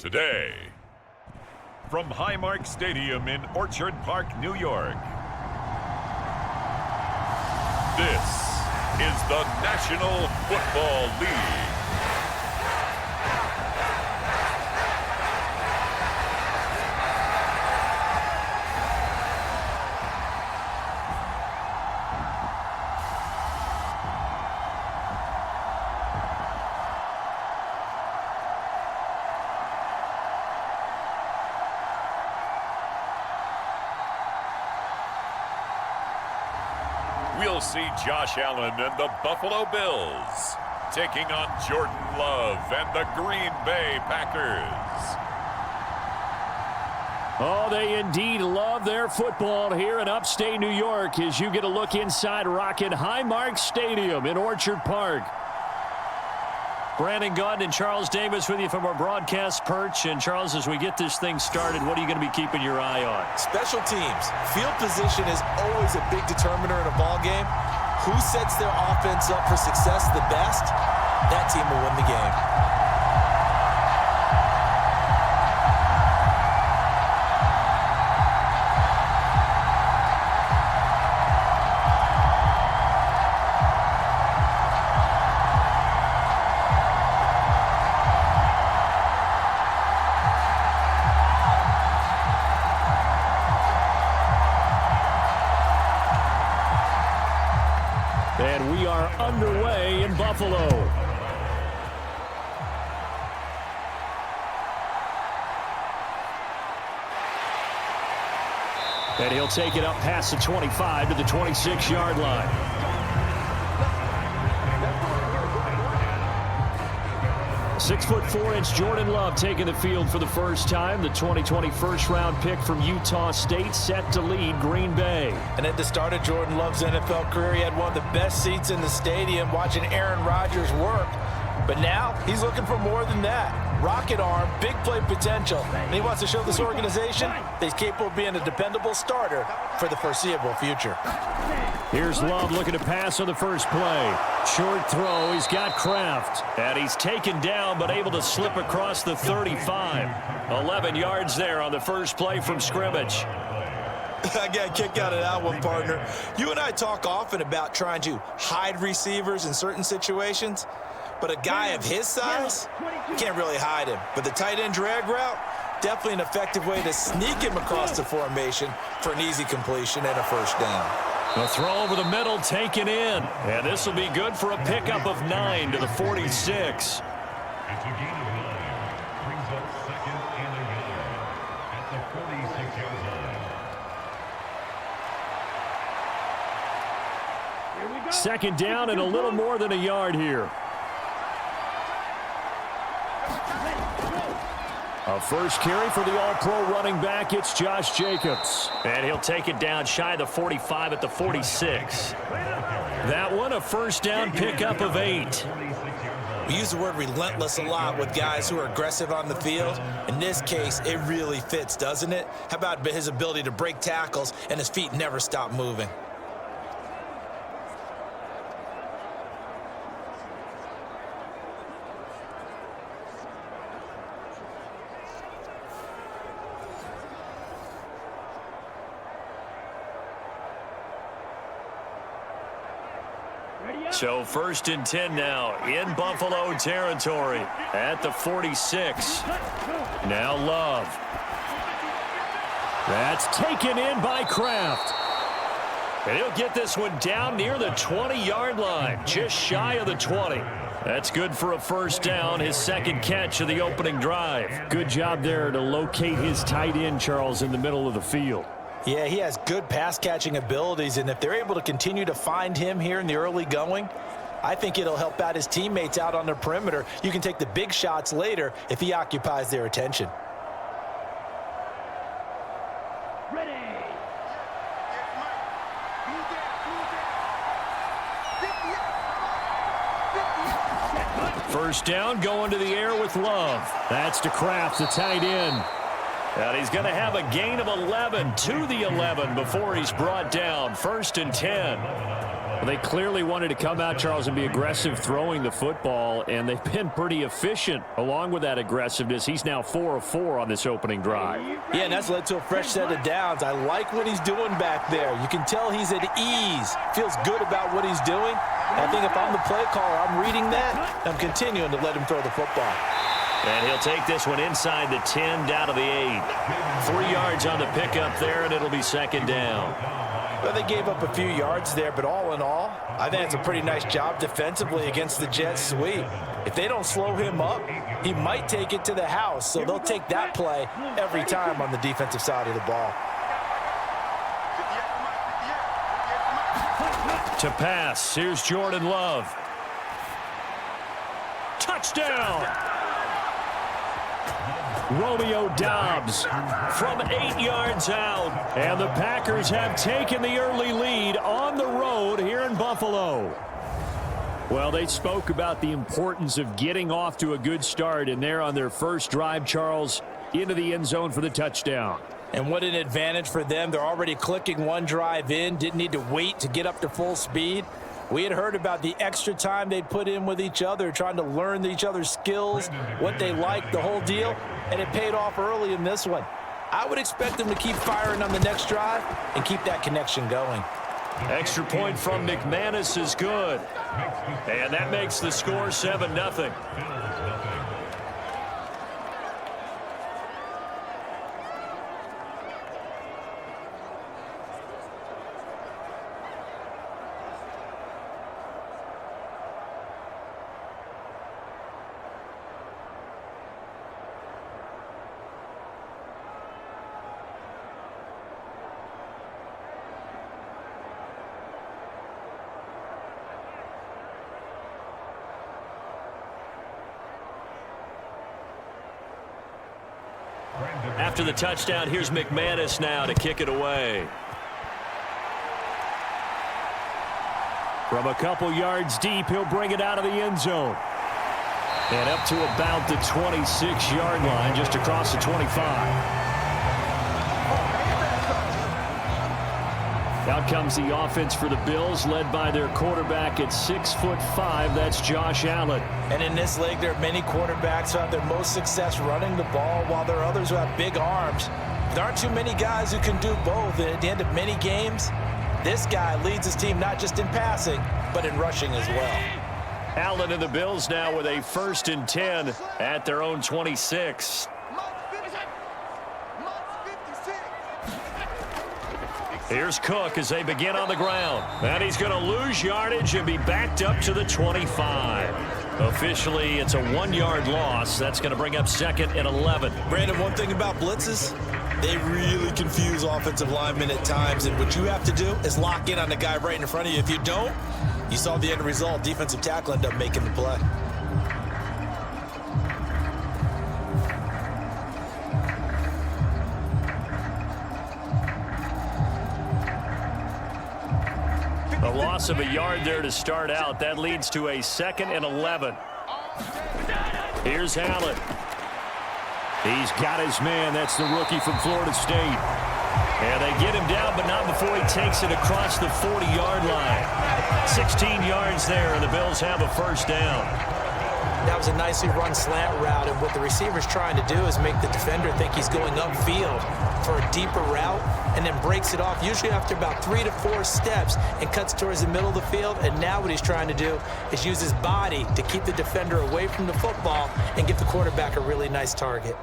today. From Highmark Stadium in Orchard Park, New York, this is the National Football League. We'll see Josh Allen and the Buffalo Bills taking on Jordan Love and the Green Bay Packers. Oh, they indeed love their football here in upstate New York as you get a look inside rocking Highmark Stadium in Orchard Park. Brandon Gaunt and Charles Davis with you from our broadcast perch. And, Charles, as we get this thing started, what are you going to be keeping your eye on? Special teams. Field position is always a big determiner in a ball game. Who sets their offense up for success the best, that team will win the game. And we are underway in Buffalo. And he'll take it up past the 25 to the 26-yard line. .4" Jordan Love taking the field for the first time. The 2020 first-round pick from Utah State set to lead Green Bay. And at the start of Jordan Love's NFL career, he had one of the best seats in the stadium watching Aaron Rodgers work. But now he's looking for more than that. Rocket arm, big play potential. And he wants to show this organization that he's capable of being a dependable starter for the foreseeable future. Here's Love looking to pass on the first play. Short throw. He's got Kraft. And he's taken down but able to slip across the 35. 11 yards there on the first play from scrimmage. I got a kick out of that one, partner. You and I talk often about trying to hide receivers in certain situations. But a guy of his size, you can't really hide him. But the tight end drag route, definitely an effective way to sneak him across the formation for an easy completion and a first down. The throw over the middle taken in. And this will be good for a pickup of 9 to the 46. It's a gain of 9. Brings up second and a yard at the 46-yard line. Second down and a little more than a yard here. A first carry for the all-pro running back. It's Josh Jacobs. And he'll take it down shy of the 45 at the 46. That one a first down pickup of 8. We use the word relentless a lot with guys who are aggressive on the field. In this case, it really fits, doesn't it? How about his ability to break tackles and his feet never stop moving? So first and 10 now in Buffalo territory at the 46. Now Love. That's taken in by Kraft. And he'll get this one down near the 20-yard line, just shy of the 20. That's good for a first down, his second catch of the opening drive. Good job there to locate his tight end, Charles, in the middle of the field. Yeah, he has good pass-catching abilities, and if they're able to continue to find him here in the early going, I think it'll help out his teammates out on the perimeter. You can take the big shots later if he occupies their attention. First down, going to the air with Love. That's to Kraft, the tight end. And he's going to have a gain of 11 to the 11 before he's brought down. First and 10. Well, they clearly wanted to come out, Charles, and be aggressive throwing the football, and they've been pretty efficient along with that aggressiveness. He's now 4 of 4 on this opening drive. Yeah, and that's led to a fresh set of downs. I like what he's doing back there. You can tell he's at ease, feels good about what he's doing. I think if I'm the play caller, I'm reading that, I'm continuing to let him throw the football. And he'll take this one inside the 10, down to the 8. 3 yards on the pickup there, and it'll be second down. Well, they gave up a few yards there, but all in all, I think it's a pretty nice job defensively against the Jets sweep. If they don't slow him up, he might take it to the house, so they'll take that play every time on the defensive side of the ball. To pass, here's Jordan Love. Touchdown! Romeo Doubs from 8 yards out. And the Packers have taken the early lead on the road here in Buffalo. Well, they spoke about the importance of getting off to a good start, and they're on their first drive, Charles, into the end zone for the touchdown. And what an advantage for them. They're already clicking one drive in, didn't need to wait to get up to full speed. We had heard about the extra time they'd put in with each other, trying to learn each other's skills, what they liked, the whole deal, and it paid off early in this one. I would expect them to keep firing on the next drive and keep that connection going. Extra point from McManus is good. And that makes the score 7-0. After the touchdown, here's McManus now to kick it away. From a couple yards deep, he'll bring it out of the end zone. And up to about the 26-yard line, just across the 25. Out comes the offense for the Bills, led by their quarterback at 6'5". That's Josh Allen. And in this league, there are many quarterbacks who have their most success running the ball, while there are others who have big arms. There aren't too many guys who can do both. And at the end of many games, this guy leads his team not just in passing, but in rushing as well. Allen and the Bills now with a 1st and 10 at their own 26. Here's Cook as they begin on the ground. And he's going to lose yardage and be backed up to the 25. Officially, it's a 1-yard loss. That's going to bring up 2nd and 11. Brandon, one thing about blitzes, they really confuse offensive linemen at times. And what you have to do is lock in on the guy right in front of you. If you don't, you saw the end result. Defensive tackle ended up making the play. A loss of a yard there to start out. That leads to a 2nd and 11. Here's Allen. He's got his man. That's the rookie from Florida State. And they get him down, but not before he takes it across the 40-yard line. 16 yards there, and the Bills have a 1st down. That was a nicely run slant route, and what the receiver's trying to do is make the defender think he's going upfield for a deeper route, and then breaks it off, usually after about 3 to 4 steps, and cuts towards the middle of the field. And now what he's trying to do is use his body to keep the defender away from the football and give the quarterback a really nice target.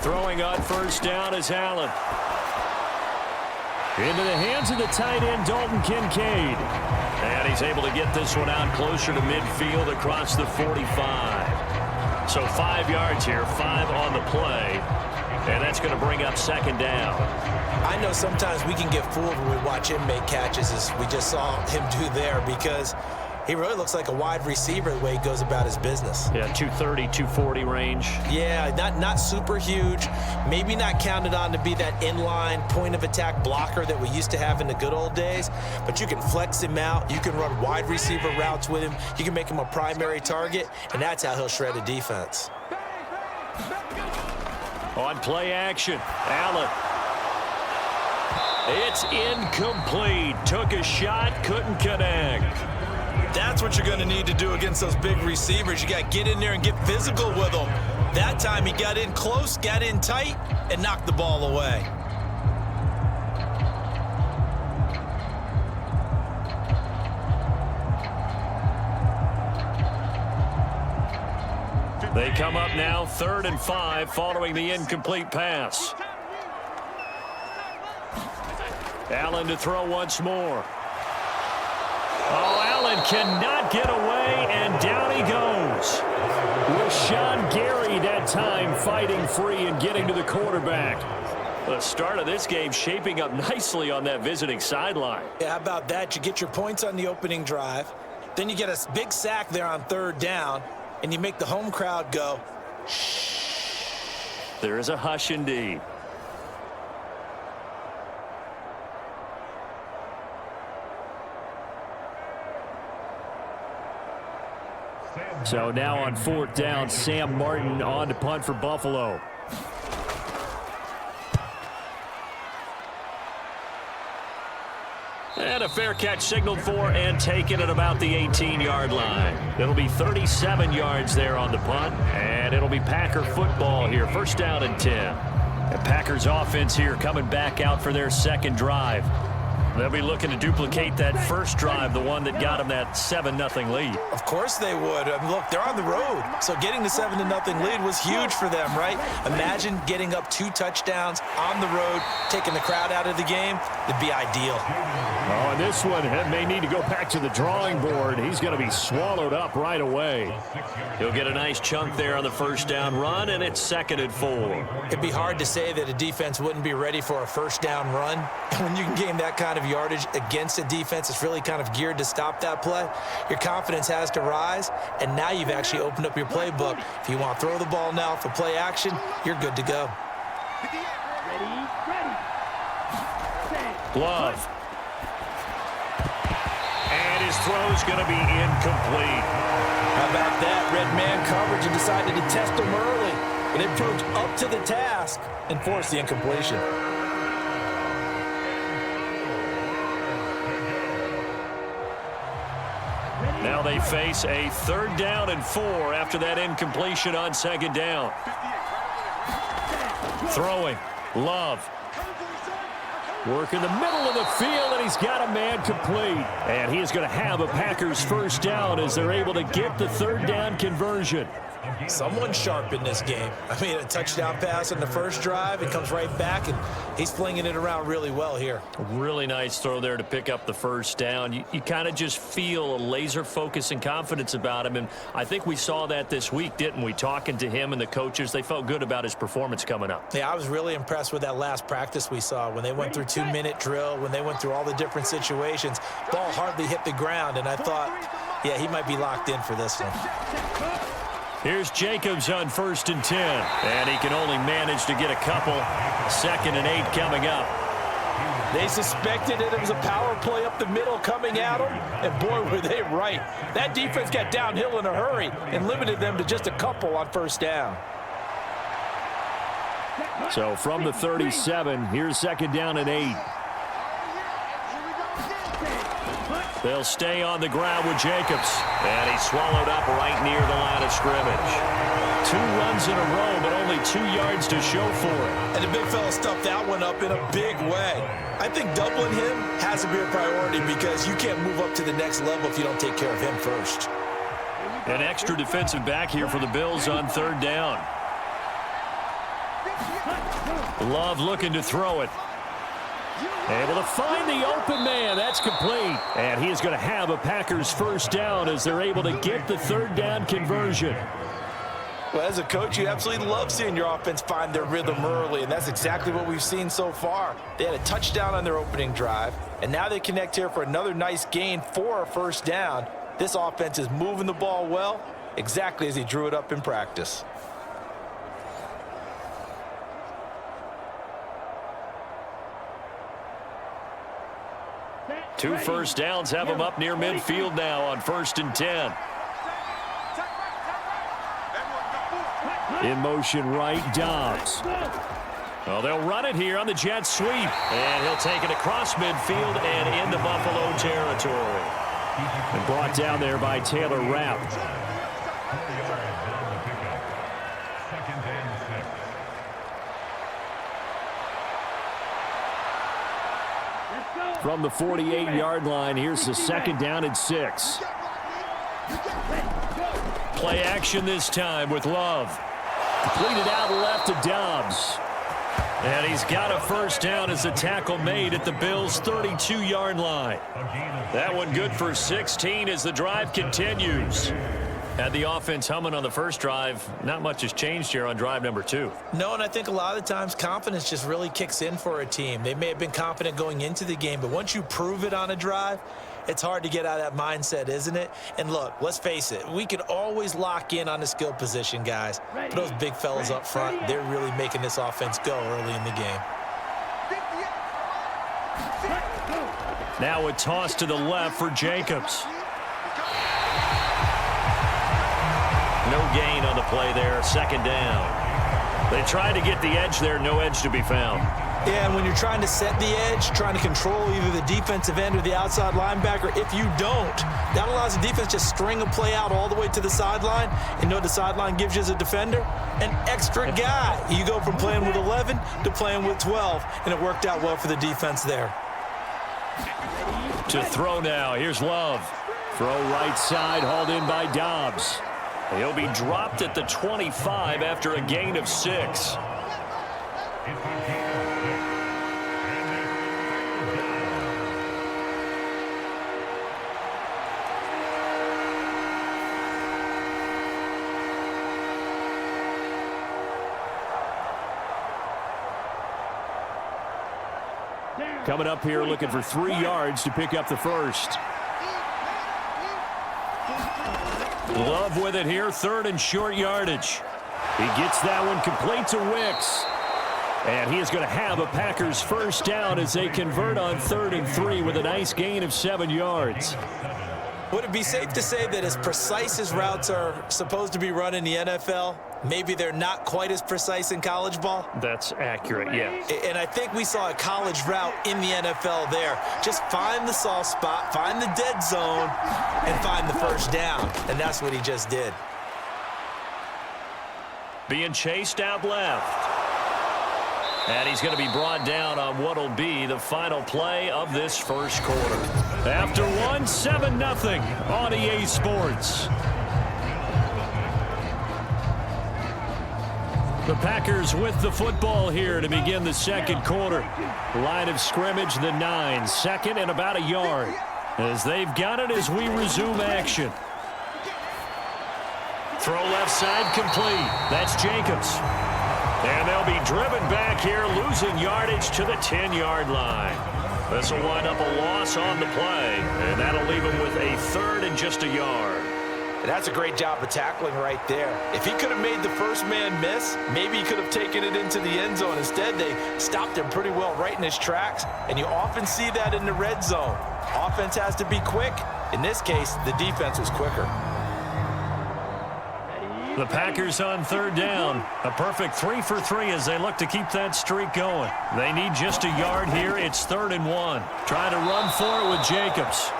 Throwing on 1st down is Allen. Into the hands of the tight end, Dalton Kincaid. And he's able to get this one out closer to midfield across the 45. So 5 yards here, 5 on the play. And that's going to bring up 2nd down. I know sometimes we can get fooled when we watch him make catches, as we just saw him do there, because He really looks like a wide receiver the way he goes about his business. Yeah, 230, 240 range. Yeah, not super huge. Maybe not counted on to be that inline point of attack blocker that we used to have in the good old days. But you can flex him out. You can run wide receiver routes with him. You can make him a primary target, and that's how he'll shred a defense. On play action, Allen. It's incomplete. Took a shot, couldn't connect. That's what you're going to need to do against those big receivers. You got to get in there and get physical with them. That time he got in close, got in tight, and knocked the ball away. They come up now 3rd and 5 following the incomplete pass. Allen to throw once more. Oh, Allen cannot get away, and down he goes. Rashawn Gary that time fighting free and getting to the quarterback. The start of this game shaping up nicely on that visiting sideline. Yeah, how about that? You get your points on the opening drive. Then you get a big sack there on 3rd down, and you make the home crowd go, shh. There is a hush indeed. So now on 4th down, Sam Martin on to punt for Buffalo. And a fair catch signaled for and taken at about the 18-yard line. It'll be 37 yards there on the punt, and it'll be Packer football here. 1st down and 10. The Packers offense here coming back out for their 2nd drive. They'll be looking to duplicate that first drive, the one that got them that 7-0 lead. Of course they would. I mean, look, they're on the road, so getting the 7-0 lead was huge for them, right? Imagine getting up 2 touchdowns on the road, taking the crowd out of the game. It'd be ideal. Oh, and this one may need to go back to the drawing board. He's going to be swallowed up right away. He'll get a nice chunk there on the 1st down run, and it's 2nd and 4. It'd be hard to say that a defense wouldn't be ready for a 1st down run. When you can gain that kind of yardage against a defense that's really kind of geared to stop that play, your confidence has to rise, and now you've actually opened up your playbook. If you want to throw the ball now for play action, you're good to go. Love. And his throw's going to be incomplete. How about that? Red man coverage and decided to test him early, and it proved up to the task and forced the incompletion. Now they face a 3rd down and 4 after that incompletion on 2nd down. Throwing. Love. Working the middle of the field, and he's got a man complete. And he is going to have a Packers 1st down as they're able to get the 3rd down conversion. Someone sharp in this game. I mean, a touchdown pass on the 1st drive, it comes right back, and he's flinging it around really well here. A really nice throw there to pick up the 1st down. You kind of just feel a laser focus and confidence about him, and I think we saw that this week, didn't we? Talking to him and the coaches, they felt good about his performance coming up. Yeah, I was really impressed with that last practice we saw when they went through 2-minute drill, when they went through all the different situations. Ball hardly hit the ground, and I thought, yeah, he might be locked in for this one. Here's Jacobs on 1st and 10, and he can only manage to get a couple. 2nd and 8 coming up. They suspected that it was a power play up the middle coming at them, and boy, were they right. That defense got downhill in a hurry and limited them to just a couple on 1st down. So from the 37, here's 2nd down and 8. They'll stay on the ground with Jacobs. And he's swallowed up right near the line of scrimmage. 2 runs in a row, but only 2 yards to show for it. And the big fella stuffed that one up in a big way. I think doubling him has to be a priority because you can't move up to the next level if you don't take care of him first. An extra defensive back here for the Bills on 3rd down. Love looking to throw it. Able to find the open man. That's complete. And he is going to have a Packers 1st down as they're able to get the 3rd down conversion. Well, as a coach, you absolutely love seeing your offense find their rhythm early, and that's exactly what we've seen so far. They had a touchdown on their opening drive, and now they connect here for another nice gain for a 1st down. This offense is moving the ball well, exactly as he drew it up in practice. Two first downs have him up near midfield now on 1st and 10. In motion right, Dobbs. Well, they'll run it here on the jet sweep. And he'll take it across midfield and into Buffalo territory. And brought down there by Taylor Rapp. From the 48-yard line, here's the 2nd down and 6. Play action this time with Love. Completed out left to Dobbs. And he's got a first down as a tackle made at the Bills' 32-yard line. That one good for 16 as the drive continues. Had the offense humming on the first drive. Not much has changed here on drive number 2. No, and I think a lot of the times confidence just really kicks in for a team. They may have been confident going into the game, but once you prove it on a drive, it's hard to get out of that mindset, isn't it? And look, let's face it, we can always lock in on the skill position, guys. But those big fellas up front, they're really making this offense go early in the game. Now a toss to the left for Jacobs. No gain on the play there, 2nd down. They tried to get the edge there, no edge to be found. Yeah, and when you're trying to set the edge, trying to control either the defensive end or the outside linebacker, if you don't, that allows the defense to string a play out all the way to the sideline. And you know what the sideline gives you as a defender? An extra guy. You go from playing with 11 to playing with 12, and it worked out well for the defense there. To throw now, here's Love. Throw right side, hauled in by Dobbs. He'll be dropped at the 25 after a gain of 6. Coming up here looking for 3 yards to pick up the first. Love with it here, 3rd and short yardage. He gets that one complete to Wicks. And he is going to have a Packers first down as they convert on 3rd and 3 with a nice gain of 7 yards. Would it be safe to say that as precise as routes are supposed to be run in the NFL, maybe they're not quite as precise in college ball? That's accurate, yeah. And I think we saw a college route in the NFL there. Just find the soft spot, find the dead zone, and find the first down. And that's what he just did. Being chased out left. And he's going to be brought down on what will be the final play of this first quarter. After one, 7-0 on EA Sports. The Packers with the football here to begin the second quarter. Line of scrimmage, the 9, 2nd and about a yard. As they've got it as we resume action. Throw left side complete. That's Jacobs. And they'll be driven back here, losing yardage to the 10-yard line. This will wind up a loss on the play, and that'll leave him with a 3rd and just a yard. And that's a great job of tackling right there. If he could have made the first man miss, maybe he could have taken it into the end zone. Instead, they stopped him pretty well right in his tracks, and you often see that in the red zone. Offense has to be quick. In this case, the defense was quicker. The Packers on 3rd down. A perfect 3 for 3 as they look to keep that streak going. They need just a yard here. It's 3rd and 1. Trying to run for it with Jacobs.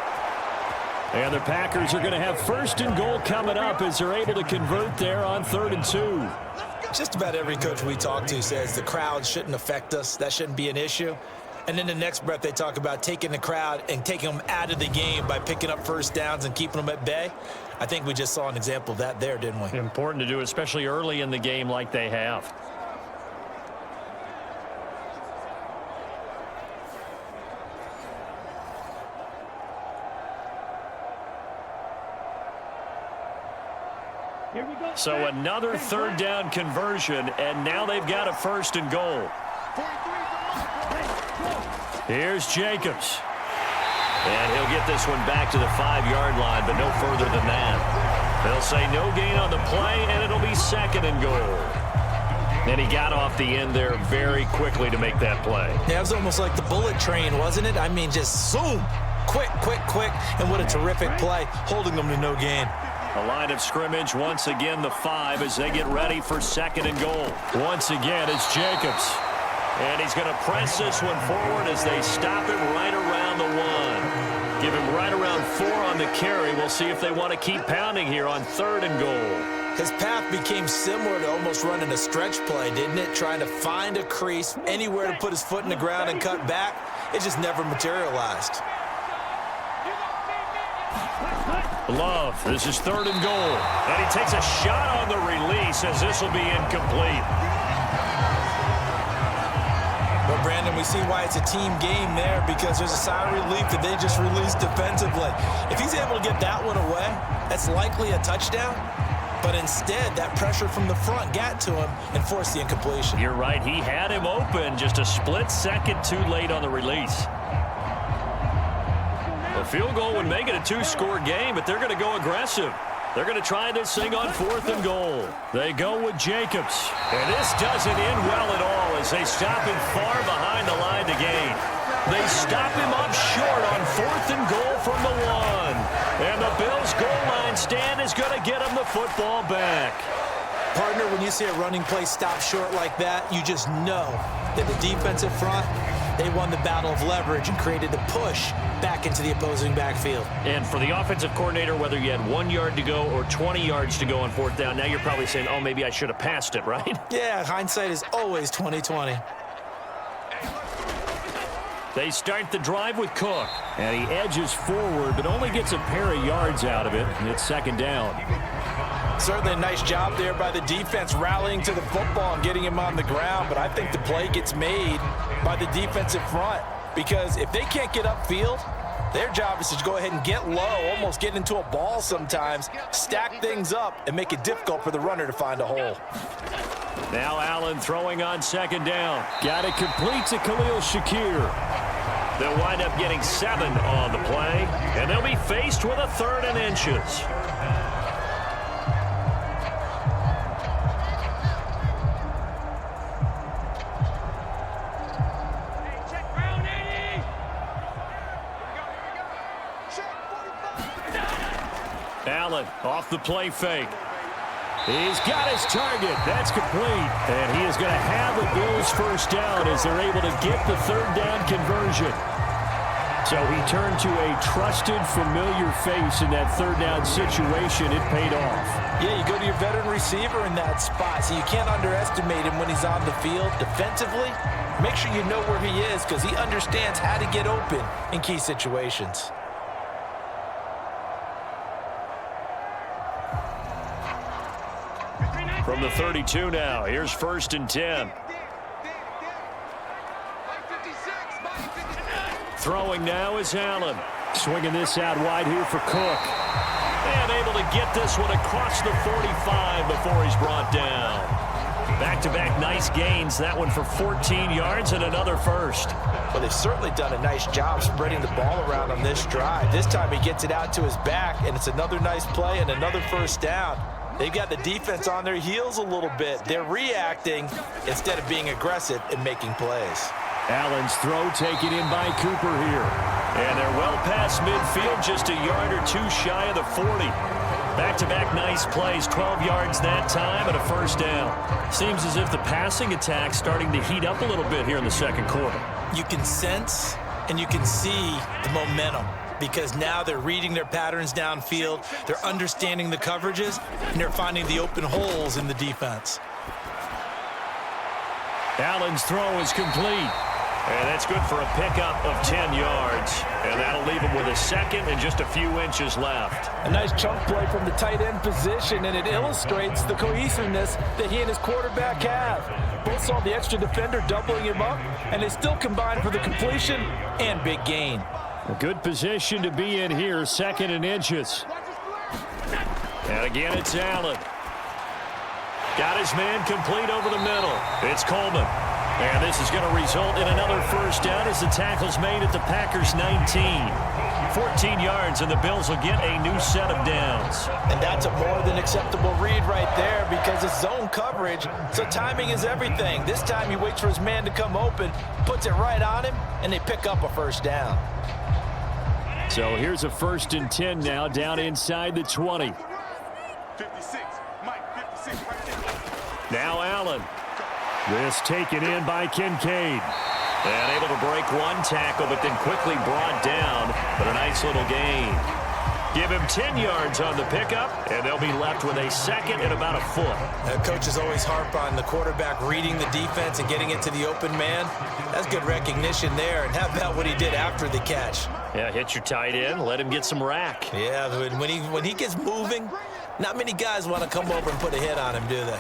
And the Packers are going to have 1st and goal coming up as they're able to convert there on 3rd and 2. Just about every coach we talk to says the crowd shouldn't affect us. That shouldn't be an issue. And then the next breath they talk about taking the crowd and taking them out of the game by picking up first downs and keeping them at bay. I think we just saw an example of that there, didn't we? Important to do, especially early in the game like they have. So another 3rd down conversion, and now they've got a 1st and goal. Here's Jacobs. And he'll get this one back to the 5-yard line, but no further than that. They'll say no gain on the play, and it'll be 2nd and goal. And he got off the end there very quickly to make that play. Yeah, it was almost like the bullet train, wasn't it? I mean, just zoom. Quick, quick, quick. And what a terrific play, holding them to no gain. A line of scrimmage, once again the 5 as they get ready for 2nd and goal. Once again, it's Jacobs. And he's going to press this one forward as they stop him right around the 1. Give him right around 4 on the carry. We'll see if they want to keep pounding here on 3rd and goal. His path became similar to almost running a stretch play, didn't it? Trying to find a crease, anywhere to put his foot in the ground and cut back. It just never materialized. Love, this is 3rd and goal. And he takes a shot on the release as this will be incomplete. Well, Brandon, we see why it's a team game there, because there's a sigh of relief that they just released defensively. If he's able to get that one away, that's likely a touchdown. But instead, that pressure from the front got to him and forced the incompletion. You're right. He had him open, just a split second too late on the release. A field goal would make it a 2-score game, but they're going to go aggressive. They're going to try this thing on 4th and goal. They go with Jacobs. And this doesn't end well at all as they stop him far behind the line to gain. They stop him up short on 4th and goal from the 1. And the Bills' goal line stand is going to get him the football back. Partner, when you see a running play stop short like that, you just know that the defensive front, they won the battle of leverage and created the push back into the opposing backfield. And for the offensive coordinator, whether you had 1 yard to go or 20 yards to go on 4th down, now you're probably saying, oh, maybe I should have passed it, right? Yeah, hindsight is always 20/20. They start the drive with Cook. And he edges forward, but only gets a pair of yards out of it. And it's 2nd down. Certainly a nice job there by the defense rallying to the football and getting him on the ground. But I think the play gets made by the defensive front, because if they can't get upfield, their job is to go ahead and get low, almost get into a ball sometimes, stack things up, and make it difficult for the runner to find a hole. Now Allen throwing on 2nd down. Got it complete to Khalil Shakir. They'll wind up getting 7 on the play, and they'll be faced with a 3rd and inches. Allen off the play fake. He's got his target. That's complete. And he is going to have the Bills' 1st down as they're able to get the 3rd down conversion. So he turned to a trusted, familiar face in that 3rd down situation. It paid off. Yeah, you go to your veteran receiver in that spot, so you can't underestimate him when he's on the field. Defensively, make sure you know where he is, because he understands how to get open in key situations. From the 32 now, here's 1st and 10. Throwing now is Allen. Swinging this out wide here for Cook. And able to get this one across the 45 before he's brought down. Back-to-back nice gains. That one for 14 yards and another 1st. Well, they've certainly done a nice job spreading the ball around on this drive. This time he gets it out to his back, and it's another nice play and another 1st down. They've got the defense on their heels a little bit. They're reacting instead of being aggressive and making plays. Allen's throw taken in by Cooper here. And they're well past midfield, just a yard or 2 shy of the 40. Back-to-back nice plays, 12 yards that time and a 1st down. Seems as if the passing attack's starting to heat up a little bit here in the 2nd quarter. You can sense and you can see the momentum, because now they're reading their patterns downfield, they're understanding the coverages, and they're finding the open holes in the defense. Allen's throw is complete. And that's good for a pickup of 10 yards. And that'll leave him with a 2nd and just a few inches left. A nice chunk play from the tight end position, and it illustrates the cohesiveness that he and his quarterback have. Both saw the extra defender doubling him up, and they still combined for the completion and big gain. A good position to be in here, 2nd and inches. And again, it's Allen. Got his man complete over the middle. It's Coleman. And this is going to result in another first down as the tackle's made at the Packers' 19. 14 yards, and the Bills will get a new set of downs. And that's a more than acceptable read right there because it's zone coverage, so timing is everything. This time he waits for his man to come open, puts it right on him, and they pick up a first down. So here's a 1st and 10 now, down inside the 20. 56, Mike, 56 right there. Now Allen. This taken in by Kincaid. And able to break one tackle, but then quickly brought down. But a nice little gain. Give him 10 yards on the pickup, and they'll be left with a second and about a foot. Coaches always harp on the quarterback reading the defense and getting it to the open man. That's good recognition there. And how about what he did after the catch? Yeah, hit your tight end, let him get some rack. Yeah, when he gets moving, not many guys want to come over and put a hit on him, do they?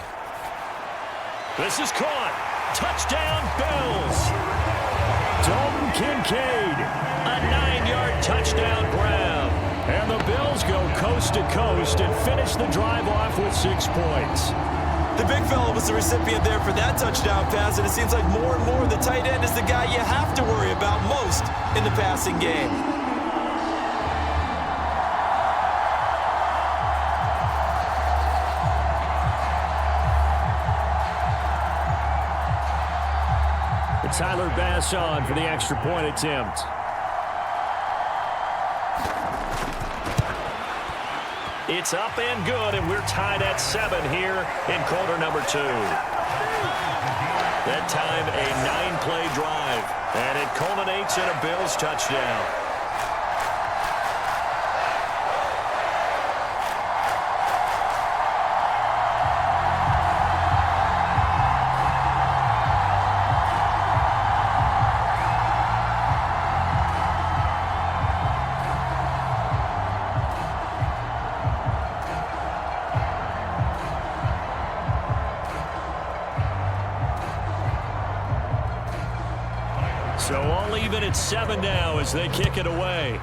This is caught. Touchdown, Bills. Dalton Kincaid, a 9-yard touchdown grab. And the Bills go coast to coast and finish the drive off with 6 points. The big fella was the recipient there for that touchdown pass, and it seems like more and more the tight end is the guy you have to worry about most in the passing game. Tyler Bass on for the extra point attempt. It's up and good, and we're tied at 7 here in quarter number 2. That time a 9-play drive, and it culminates in a Bills touchdown. So all even at 7 now as they kick it away.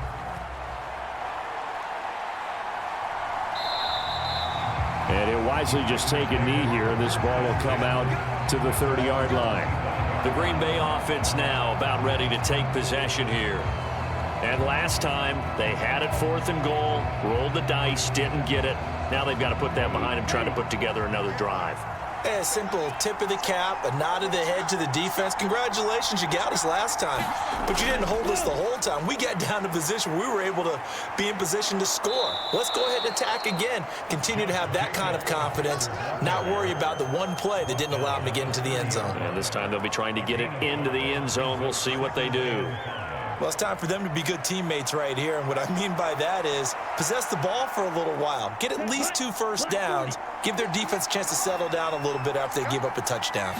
And he'll wisely just take a knee here, and this ball will come out to the 30-yard line. The Green Bay offense now about ready to take possession here. And last time, they had it 4th and goal, rolled the dice, didn't get it. Now they've got to put that behind them, trying to put together another drive. A simple tip of the cap, a nod of the head to the defense. Congratulations, you got us last time, but you didn't hold us the whole time. We got down to position. We were able to be in position to score. Let's go ahead and attack again. Continue to have that kind of confidence, not worry about the one play that didn't allow them to get into the end zone. And this time they'll be trying to get it into the end zone. We'll see what they do. Well, it's time for them to be good teammates right here, and what I mean by that is possess the ball for a little while, get at least 2 first downs, give their defense a chance to settle down a little bit after they give up a touchdown.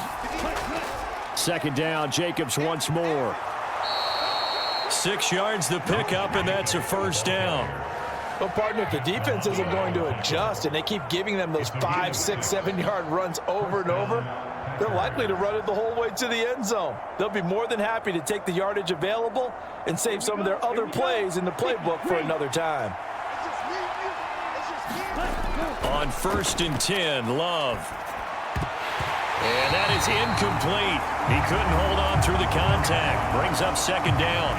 2nd down, Jacobs once more. 6 yards the pickup, and that's a first down. Well, partner, if the defense isn't going to adjust and they keep giving them those 5, 6, 7-yard runs over and over, they're likely to run it the whole way to the end zone. They'll be more than happy to take the yardage available and save some of their other plays in the playbook for another time. On 1st and 10, Love. And that is incomplete. He couldn't hold on through the contact. Brings up 2nd down.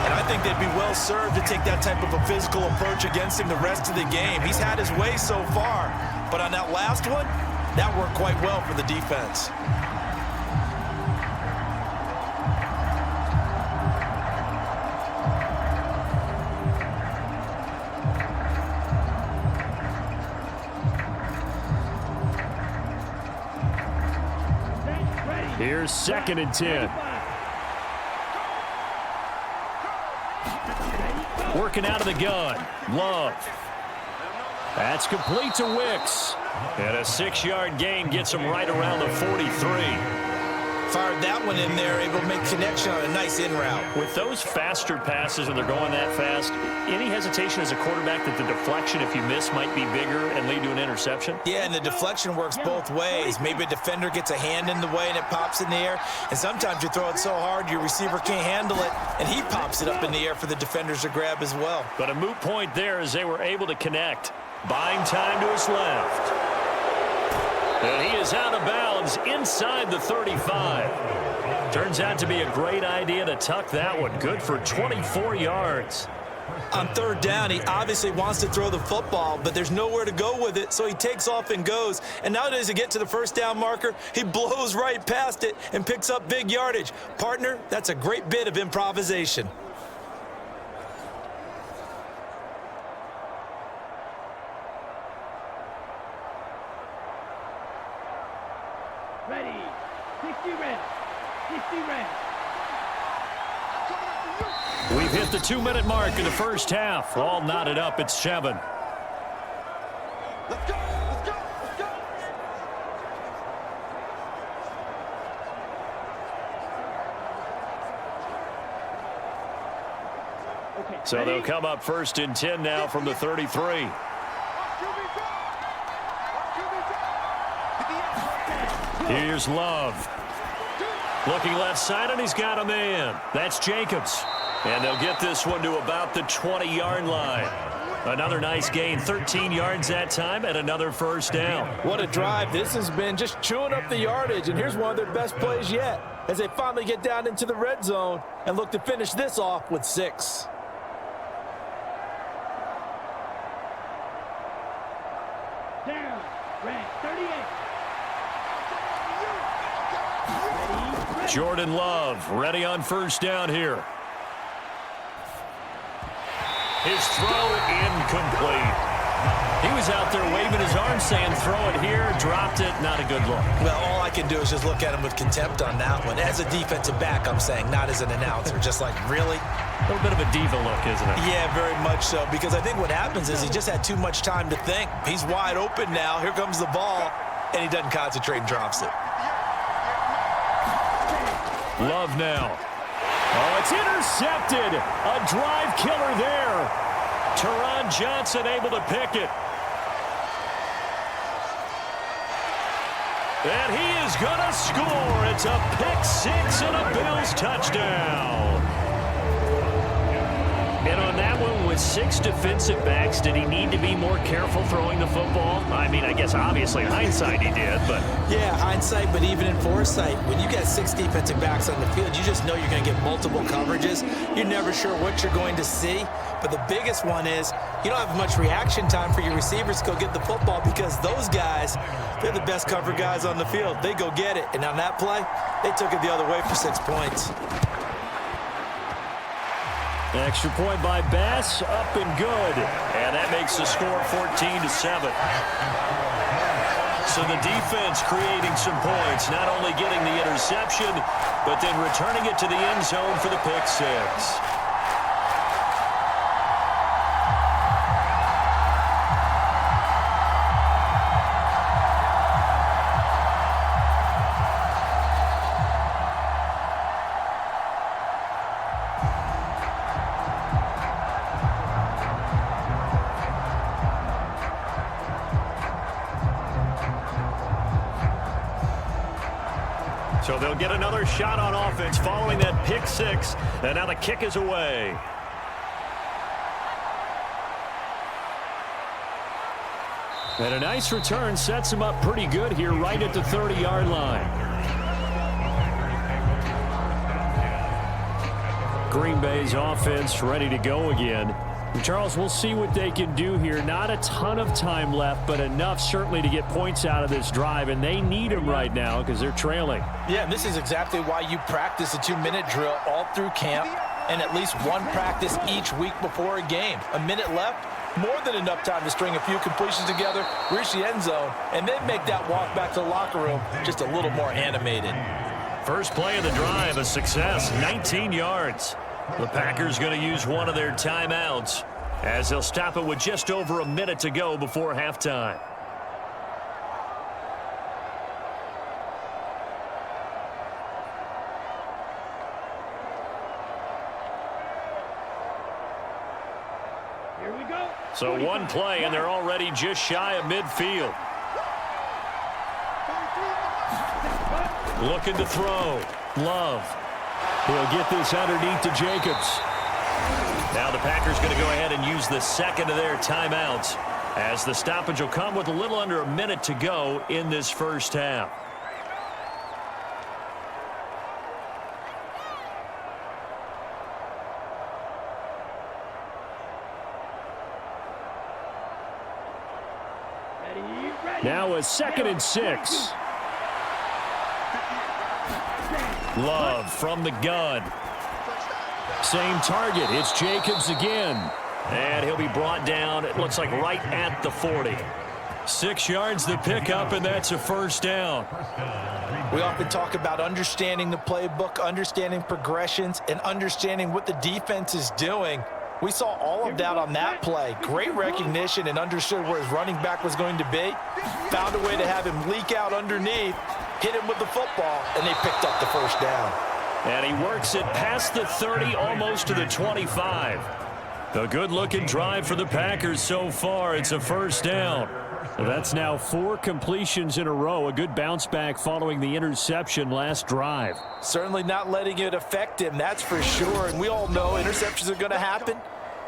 And I think they'd be well served to take that type of a physical approach against him the rest of the game. He's had his way so far, but on that last one, that worked quite well for the defense. Here's 2nd and 10. Working out of the gun. Love. That's complete to Wicks. And a 6-yard gain gets him right around the 43. Fired that one in there, able to make connection on a nice in route. With those faster passes, and they're going that fast, any hesitation as a quarterback that the deflection, if you miss, might be bigger and lead to an interception? Yeah, and the deflection works both ways. Maybe a defender gets a hand in the way and it pops in the air. And sometimes you throw it so hard your receiver can't handle it, and he pops it up in the air for the defenders to grab as well. But a moot point there as they were able to connect. Buying time to his left. And he is out of bounds themselves inside the 35. Turns out to be a great idea to tuck that one. Good for 24 yards. On third down, he obviously wants to throw the football, but there's nowhere to go with it, so he takes off and goes. And now does he get to the first down marker? He blows right past it and picks up big yardage. Partner, that's a great bit of improvisation. Ready. 60 red. 60 red. We've hit the 2-minute mark in the first half. All knotted up at 7. Let's go. Let's go. Let's go. Okay. So they'll come up first and 10 now from the 33. Here's Love. Looking left side, and he's got a man. That's Jacobs. And they'll get this one to about the 20-yard line. Another nice gain, 13 yards that time, and another first down. What a drive this has been, just chewing up the yardage. And here's one of their best plays yet as they finally get down into the red zone and look to finish this off with 6. Down. Red. 38. Jordan Love ready on first down here. His throw incomplete. He was out there waving his arm saying throw it here, dropped it, not a good look. Well, all I can do is just look at him with contempt on that one. As a defensive back, I'm saying, not as an announcer. Just like, really? A little bit of a diva look, isn't it? Yeah, very much so, because I think what happens is he just had too much time to think. He's wide open now. Here comes the ball, and he doesn't concentrate and drops it. Love now. Oh, it's intercepted. A drive killer there. Teron Johnson able to pick it. And he is going to score. It's a pick 6 and a Bills touchdown. And on that one, with 6 defensive backs, did he need to be more careful throwing the football? I mean, I guess obviously in hindsight he did, but... Yeah, hindsight, but even in foresight, when you got 6 defensive backs on the field, you just know you're going to get multiple coverages. You're never sure what you're going to see. But the biggest one is you don't have much reaction time for your receivers to go get the football because those guys, they're the best cover guys on the field. They go get it. And on that play, they took it the other way for 6 points. Extra point by Bass, up and good. And that makes the score 14-7. So the defense creating some points, not only getting the interception, but then returning it to the end zone for the pick 6. So they'll get another shot on offense following that pick 6, and now the kick is away. And a nice return sets him up pretty good here right at the 30-yard line. Green Bay's offense ready to go again. Charles, we'll see what they can do here. Not a ton of time left, but enough certainly to get points out of this drive, and they need them right now because they're trailing. Yeah, and this is exactly why you practice a 2-minute drill all through camp and at least one practice each week before a game. A minute left, more than enough time to string a few completions together, reach the end zone, and then make that walk back to the locker room just a little more animated. First play of the drive, a success, 19 yards. The Packers going to use one of their timeouts as they'll stop it with just over a minute to go before halftime. Here we go. So one play, and they're already just shy of midfield. Looking to throw. Love. He'll get this underneath to Jacobs. Now the Packers going to go ahead and use the second of their timeouts as the stoppage will come with a little under a minute to go in this first half. Now a 2nd and 6. Love from the gun. Same target. It's Jacobs again. And he'll be brought down, it looks like right at the 40. 6 yards the pickup, and that's a first down. We often talk about understanding the playbook, understanding progressions, and understanding what the defense is doing. We saw all of that on that play. Great recognition and understood where his running back was going to be. Found a way to have him leak out underneath, hit him with the football, and they picked up the first down. And he works it past the 30, almost to the 25. A good-looking drive for the Packers so far. It's a first down. That's now 4 completions in a row. A good bounce back following the interception last drive. Certainly not letting it affect him, that's for sure. And we all know interceptions are going to happen.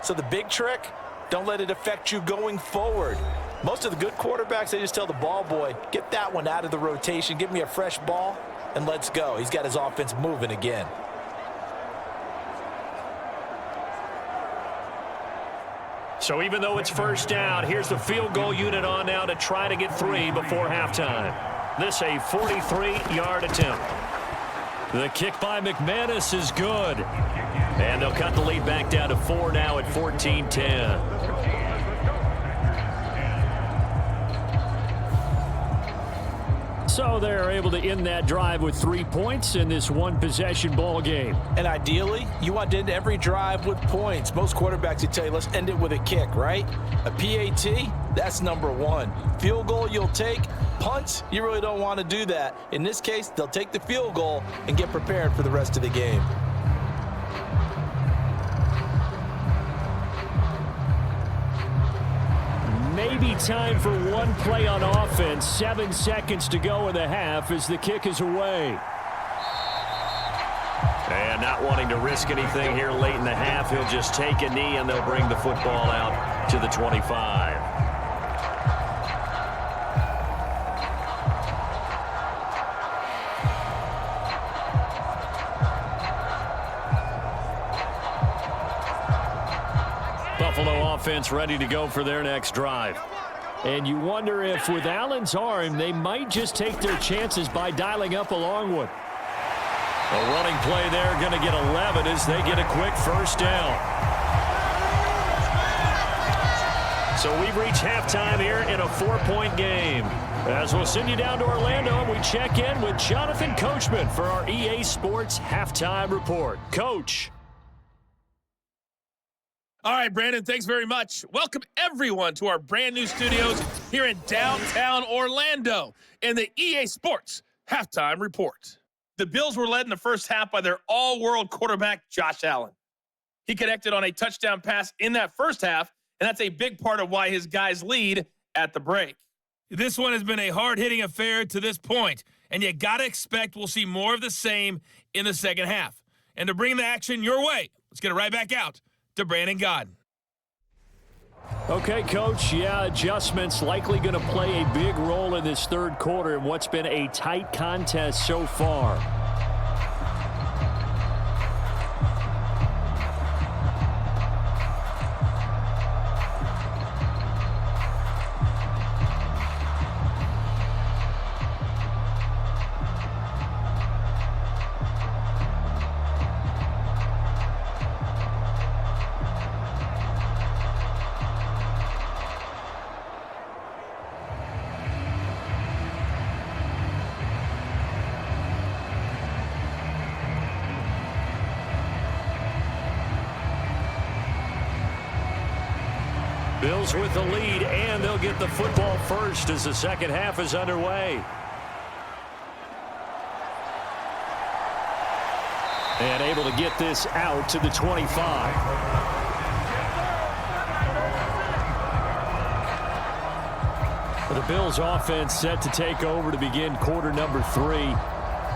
So the big trick, don't let it affect you going forward. Most of the good quarterbacks, they just tell the ball boy, get that one out of the rotation, give me a fresh ball, and let's go. He's got his offense moving again. So even though it's first down, here's the field goal unit on now to try to get 3 before halftime. This a 43-yard attempt. The kick by McManus is good. And they'll cut the lead back down to 4 now at 14-10. So they're able to end that drive with 3 points in this one-possession ball game. And ideally, you want to end every drive with points. Most quarterbacks would tell you, let's end it with a kick, right? A PAT, that's number 1. Field goal you'll take. Punts, you really don't want to do that. In this case, they'll take the field goal and get prepared for the rest of the game. Maybe time for one play on offense. 7 seconds to go in the half as the kick is away. And not wanting to risk anything here late in the half, he'll just take a knee and they'll bring the football out to the 25. Buffalo offense ready to go for their next drive. And you wonder if with Allen's arm, they might just take their chances by dialing up a long one. A running play there, going to get 11 as they get a quick first down. So we've reached halftime here in a 4-point game. As we'll send you down to Orlando, and we check in with Jonathan Coachman for our EA Sports Halftime Report. Coach. All right, Brandon, thanks very much. Welcome, everyone, to our brand-new studios here in downtown Orlando in the EA Sports Halftime Report. The Bills were led in the first half by their all-world quarterback, Josh Allen. He connected on a touchdown pass in that first half, and that's a big part of why his guys lead at the break. This one has been a hard-hitting affair to this point, and you got to expect we'll see more of the same in the second half. And to bring the action your way, let's get it right back out to Brandon Godden. Okay, Coach, yeah, adjustments likely going to play a big role in this third quarter in what's been a tight contest so far. Bills with the lead, and they'll get the football first as the second half is underway. And able to get this out to the 25. The Bills offense set to take over to begin quarter number 3.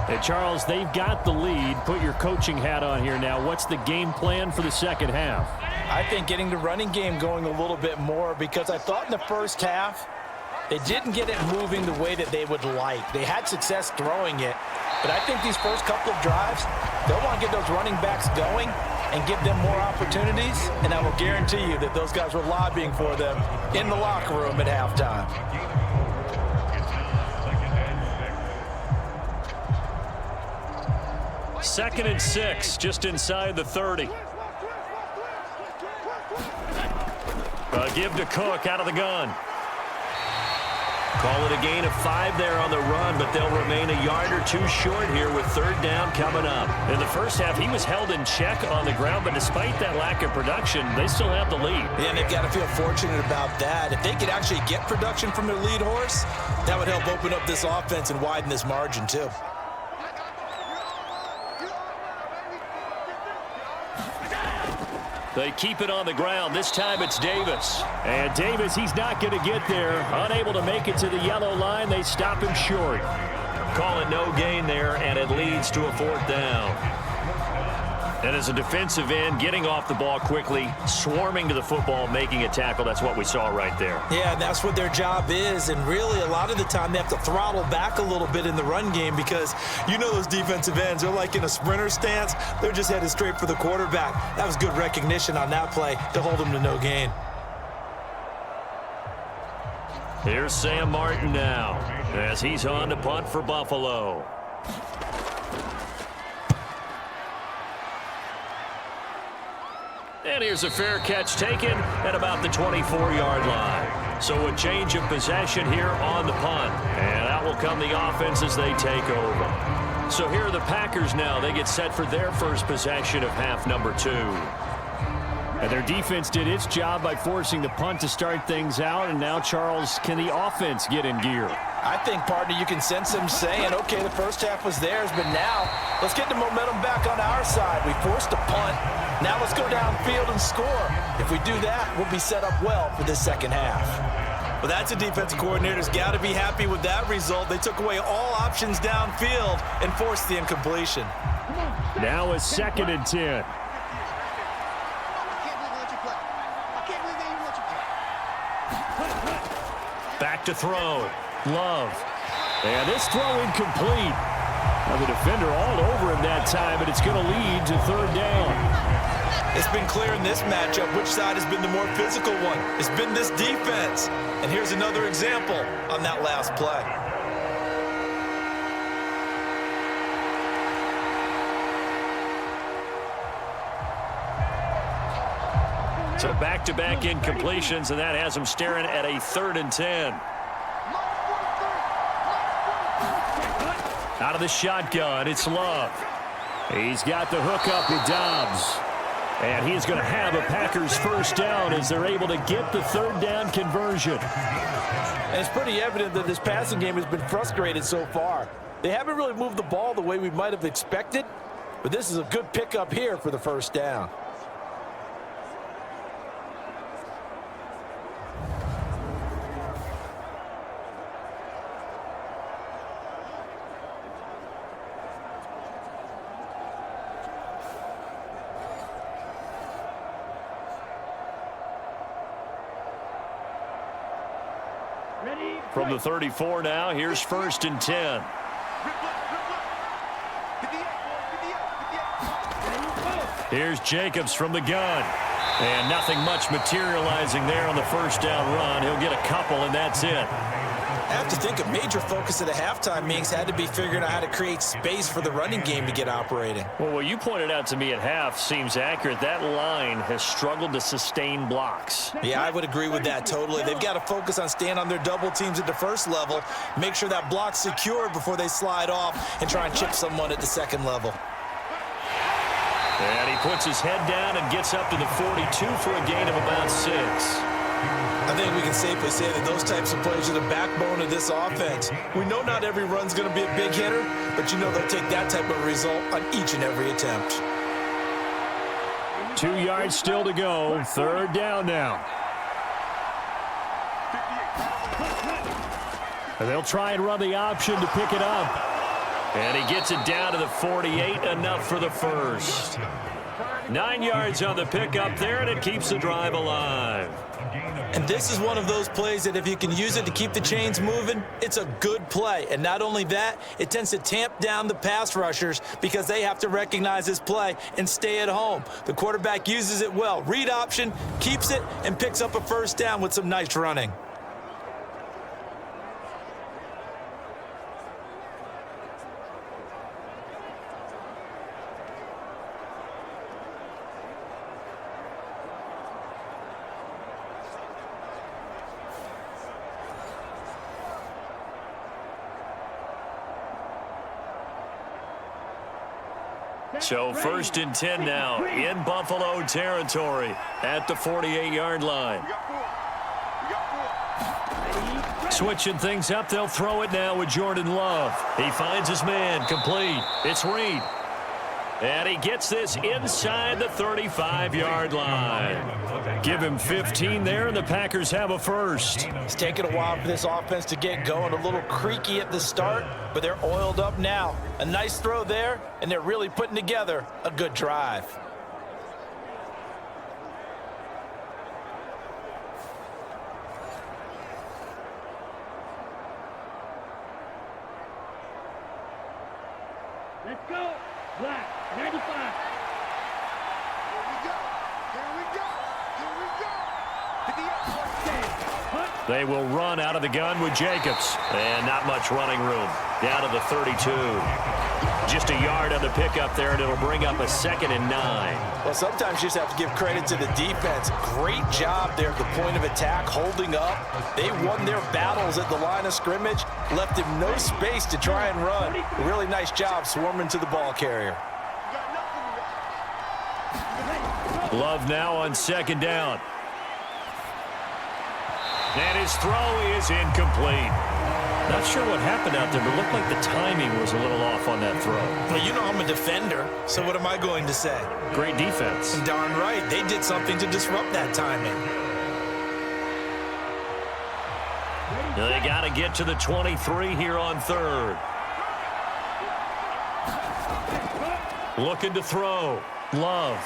And Charles, they've got the lead. Put your coaching hat on here now. What's the game plan for the second half? I think getting the running game going a little bit more, because I thought in the first half they didn't get it moving the way that they would like. They had success throwing it, but I think these first couple of drives, they'll want to get those running backs going and give them more opportunities, and I will guarantee you that those guys were lobbying for them in the locker room at halftime. 2nd and 6, just inside the 30. Give to Cook out of the gun. Call it a gain of 5 there on the run, but they'll remain a yard or 2 short here with 3rd down coming up. In the first half, he was held in check on the ground, but despite that lack of production, they still have the lead. Yeah, and they've got to feel fortunate about that. If they could actually get production from their lead horse, that would help open up this offense and widen this margin too. They keep it on the ground. This time it's Davis. And Davis, he's not going to get there. Unable to make it to the yellow line. They stop him short. Call it no gain there, and it leads to a 4th down. And as a defensive end, getting off the ball quickly, swarming to the football, making a tackle, that's what we saw right there. Yeah, and that's what their job is. And really, a lot of the time, they have to throttle back a little bit in the run game because you know those defensive ends, they're like in a sprinter stance. They're just headed straight for the quarterback. That was good recognition on that play to hold them to no gain. Here's Sam Martin now as he's on to punt for Buffalo. And here's a fair catch taken at about the 24-yard line. So a change of possession here on the punt. And out will come the offense as they take over. So here are the Packers now. They get set for their first possession of half number 2. And their defense did its job by forcing the punt to start things out. And now, Charles, can the offense get in gear? I think, partner, you can sense them saying, okay, the first half was theirs, but now let's get the momentum back on our side. We forced a punt. Now let's go downfield and score. If we do that, we'll be set up well for this second half. Well, that's a defensive coordinator's got to be happy with that result. They took away all options downfield and forced the incompletion. Now a 2nd and 10. Back to throw. Love. And this throw incomplete. Now the defender all over him that time, but it's going to lead to 3rd down. It's been clear in this matchup which side has been the more physical one. It's been this defense. And here's another example on that last play. So back-to-back incompletions, and that has him staring at a 3rd and 10. Out of the shotgun, it's Love. He's got the hook up with Dobbs. And he's going to have a Packers first down as they're able to get the 3rd down conversion. And it's pretty evident that this passing game has been frustrated so far. They haven't really moved the ball the way we might have expected, but this is a good pickup here for the first down. From the 34 now, here's 1st and 10. Here's Jacobs from the gun. And nothing much materializing there on the first down run. He'll get a couple, and that's it. I have to think a major focus of the halftime meetings had to be figuring out how to create space for the running game to get operating. Well, what you pointed out to me at half seems accurate. That line has struggled to sustain blocks. Yeah, I would agree with that totally. They've got to focus on staying on their double teams at the first level, make sure that block's secure before they slide off and try and chip someone at the second level. And he puts his head down and gets up to the 42 for a gain of about 6. I think we can safely say that those types of plays are the backbone of this offense. We know not every run's going to be a big hitter, but you know they'll take that type of result on each and every attempt. 2 yards still to go. 3rd down now. And they'll try and run the option to pick it up. And he gets it down to the 48, enough for the first. 9 yards on the pickup there, and it keeps the drive alive. And this is one of those plays that if you can use it to keep the chains moving, it's a good play. And not only that, it tends to tamp down the pass rushers because they have to recognize this play and stay at home. The quarterback uses it well. Read option, keeps it, and picks up a first down with some nice running. So 1st and 10 now in Buffalo territory at the 48-yard line. Switching things up, they'll throw it now with Jordan Love. He finds his man, complete. It's Reed. And he gets this inside the 35-yard line. Give him 15 there, and the Packers have a first. It's taken a while for this offense to get going. A little creaky at the start, but they're oiled up now. A nice throw there, and they're really putting together a good drive. Let's go. Black, 95. Here we go. They will run out of the gun with Jacobs. And not much running room. Down to the 32. Just a yard on the pickup there, and it'll bring up a 2nd and 9. Well, sometimes you just have to give credit to the defense. Great job there at the point of attack, holding up. They won their battles at the line of scrimmage, left him no space to try and run. A really nice job swarming to the ball carrier. Love now on 2nd down. And his throw is incomplete. Not sure what happened out there, but it looked like the timing was a little off on that throw. Well, you know I'm a defender, so what am I going to say? Great defense. Darn right. They did something to disrupt that timing. They got to get to the 23 here on 3rd. Looking to throw. Love.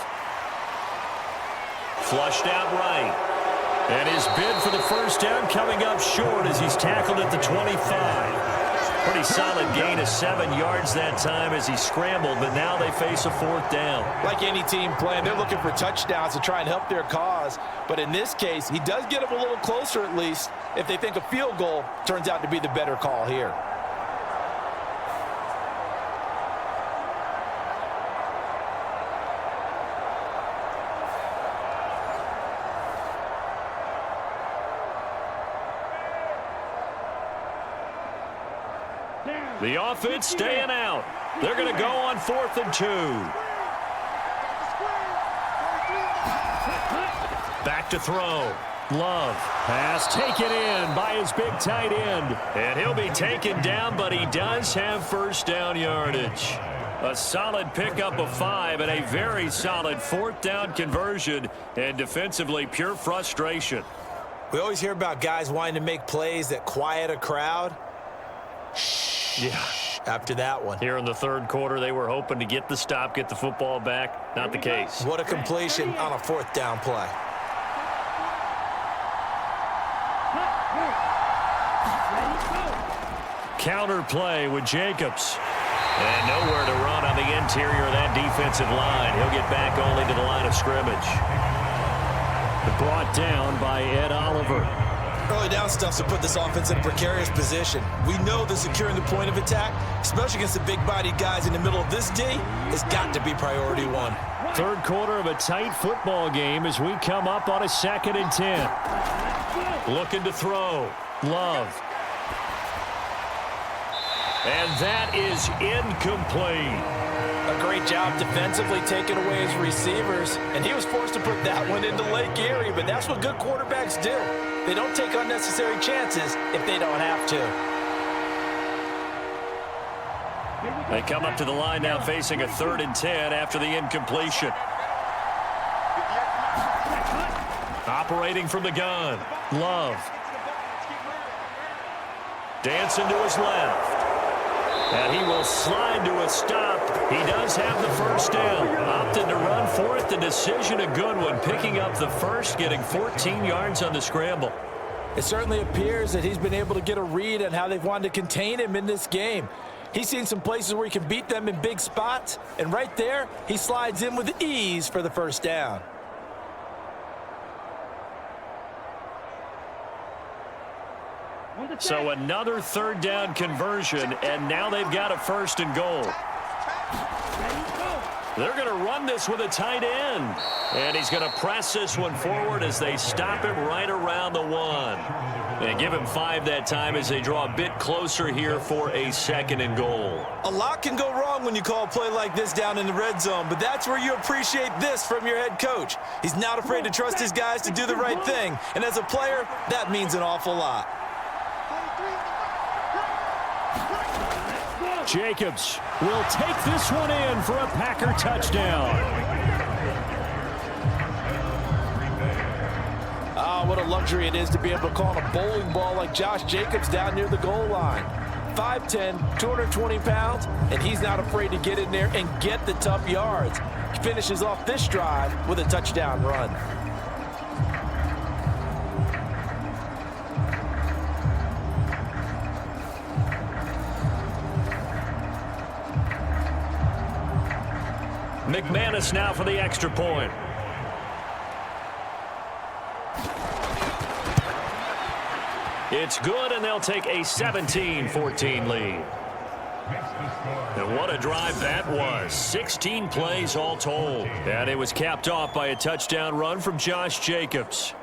Flushed out right. And his bid for the first down coming up short as he's tackled at the 25. Pretty solid gain of 7 yards that time as he scrambled, but now they face a 4th down. Like any team playing, they're looking for touchdowns to try and help their cause. But in this case, he does get them a little closer at least if they think a field goal turns out to be the better call here. The offense staying out. They're going to go on 4th and 2. Back to throw. Love. Pass taken in by his big tight end. And he'll be taken down, but he does have first down yardage. A solid pickup of 5 and a very solid 4th down conversion. And defensively, pure frustration. We always hear about guys wanting to make plays that quiet a crowd. Yeah. After that one. Here in the 3rd quarter, they were hoping to get the stop, get the football back. Not the case. What a completion on a 4th down play. Counter play with Jacobs. And nowhere to run on the interior of that defensive line. He'll get back only to the line of scrimmage. Brought down by Ed Oliver. Early down stuff to put this offense in a precarious position. We know that securing the point of attack, especially against the big-bodied guys in the middle of this D, has got to be priority 1. 3rd quarter of a tight football game as we come up on a 2nd and 10. Looking to throw. Love. And that is incomplete. A great job defensively taking away his receivers, and he was forced to put that one into Lake Erie, but that's what good quarterbacks do. They don't take unnecessary chances if they don't have to. They come up to the line now facing a 3rd and 10 after the incompletion. Operating from the gun. Love. Dancing to his left. And he will slide to a stop. He does have the first down. Opted to run for it. The decision a good one. Picking up the first, getting 14 yards on the scramble. It certainly appears that he's been able to get a read on how they've wanted to contain him in this game. He's seen some places where he can beat them in big spots. And right there, he slides in with ease for the first down. So another 3rd down conversion, and now they've got a 1st and goal. They're going to run this with a tight end. And he's going to press this one forward as they stop him right around the 1. And give him 5 that time as they draw a bit closer here for a 2nd and goal. A lot can go wrong when you call a play like this down in the red zone, but that's where you appreciate this from your head coach. He's not afraid to trust his guys to do the right thing, and as a player, that means an awful lot. Jacobs will take this one in for a Packer touchdown. What a luxury it is to be able to call on a bowling ball like Josh Jacobs down near the goal line. 5'10", 220 pounds, and he's not afraid to get in there and get the tough yards. He finishes off this drive with a touchdown run. McManus now for the extra point. It's good, and they'll take a 17-14 lead. And what a drive that was. 16 plays all told. And it was capped off by a touchdown run from Josh Jacobs.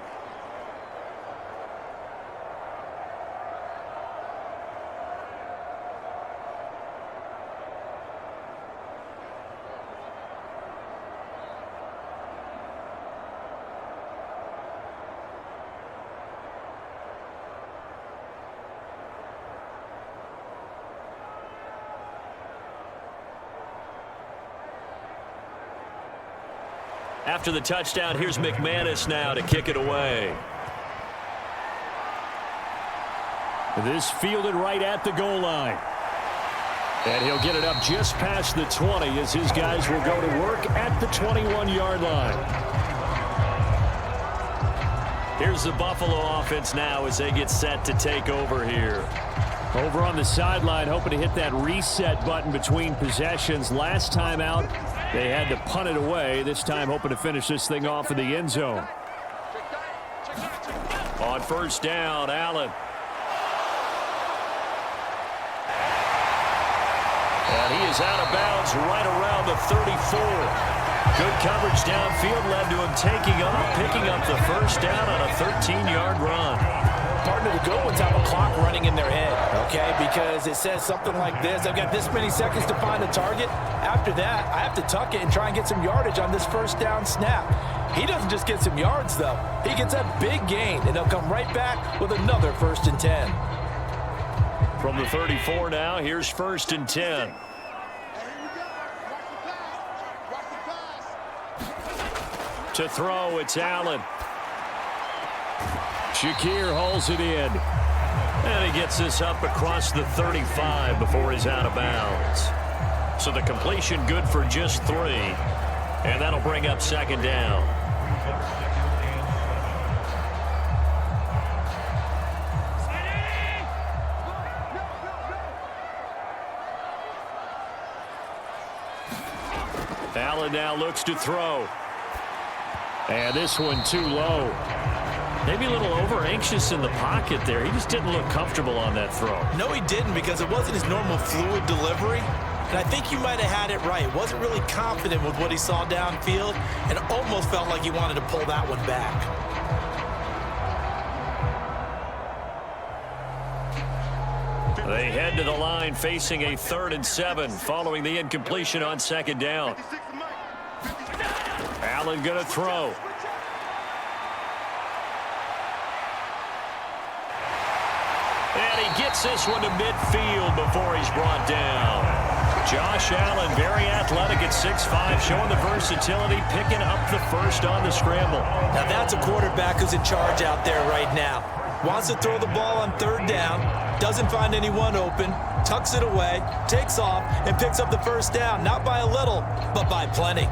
After the touchdown, here's McManus now to kick it away. This fielded right at the goal line. And he'll get it up just past the 20 as his guys will go to work at the 21-yard line. Here's the Buffalo offense now as they get set to take over here. Over on the sideline, hoping to hit that reset button between possessions. Last time out, they had to punt it away. This time, hoping to finish this thing off in the end zone. On first down, Allen. And he is out of bounds right around the 34. Good coverage downfield led to him taking off, picking up the first down on a 13-yard run. Partner, the good ones have a clock running in their head, okay? Because it says something like this. I've got this many seconds to find a target. After that, I have to tuck it and try and get some yardage on this first down snap. He doesn't just get some yards, though. He gets a big gain, and he'll come right back with another 1st and 10. From the 34 now, here's 1st and 10. To throw, it's Allen. Shakir hauls it in. And he gets this up across the 35 before he's out of bounds. So the completion good for just 3. And that'll bring up 2nd down. Allen now looks to throw. And this one too low. Maybe a little over-anxious in the pocket there. He just didn't look comfortable on that throw. No, he didn't, because it wasn't his normal fluid delivery. And I think you might have had it right. Wasn't really confident with what he saw downfield and almost felt like he wanted to pull that one back. They head to the line facing a 3rd and 7 following the incompletion on 2nd down. Allen going to throw. And he gets this one to midfield before he's brought down. Josh Allen, very athletic at 6'5", showing the versatility, picking up the first on the scramble. Now that's a quarterback who's in charge out there right now. Wants to throw the ball on 3rd down, doesn't find anyone open, tucks it away, takes off, and picks up the first down, not by a little, but by plenty.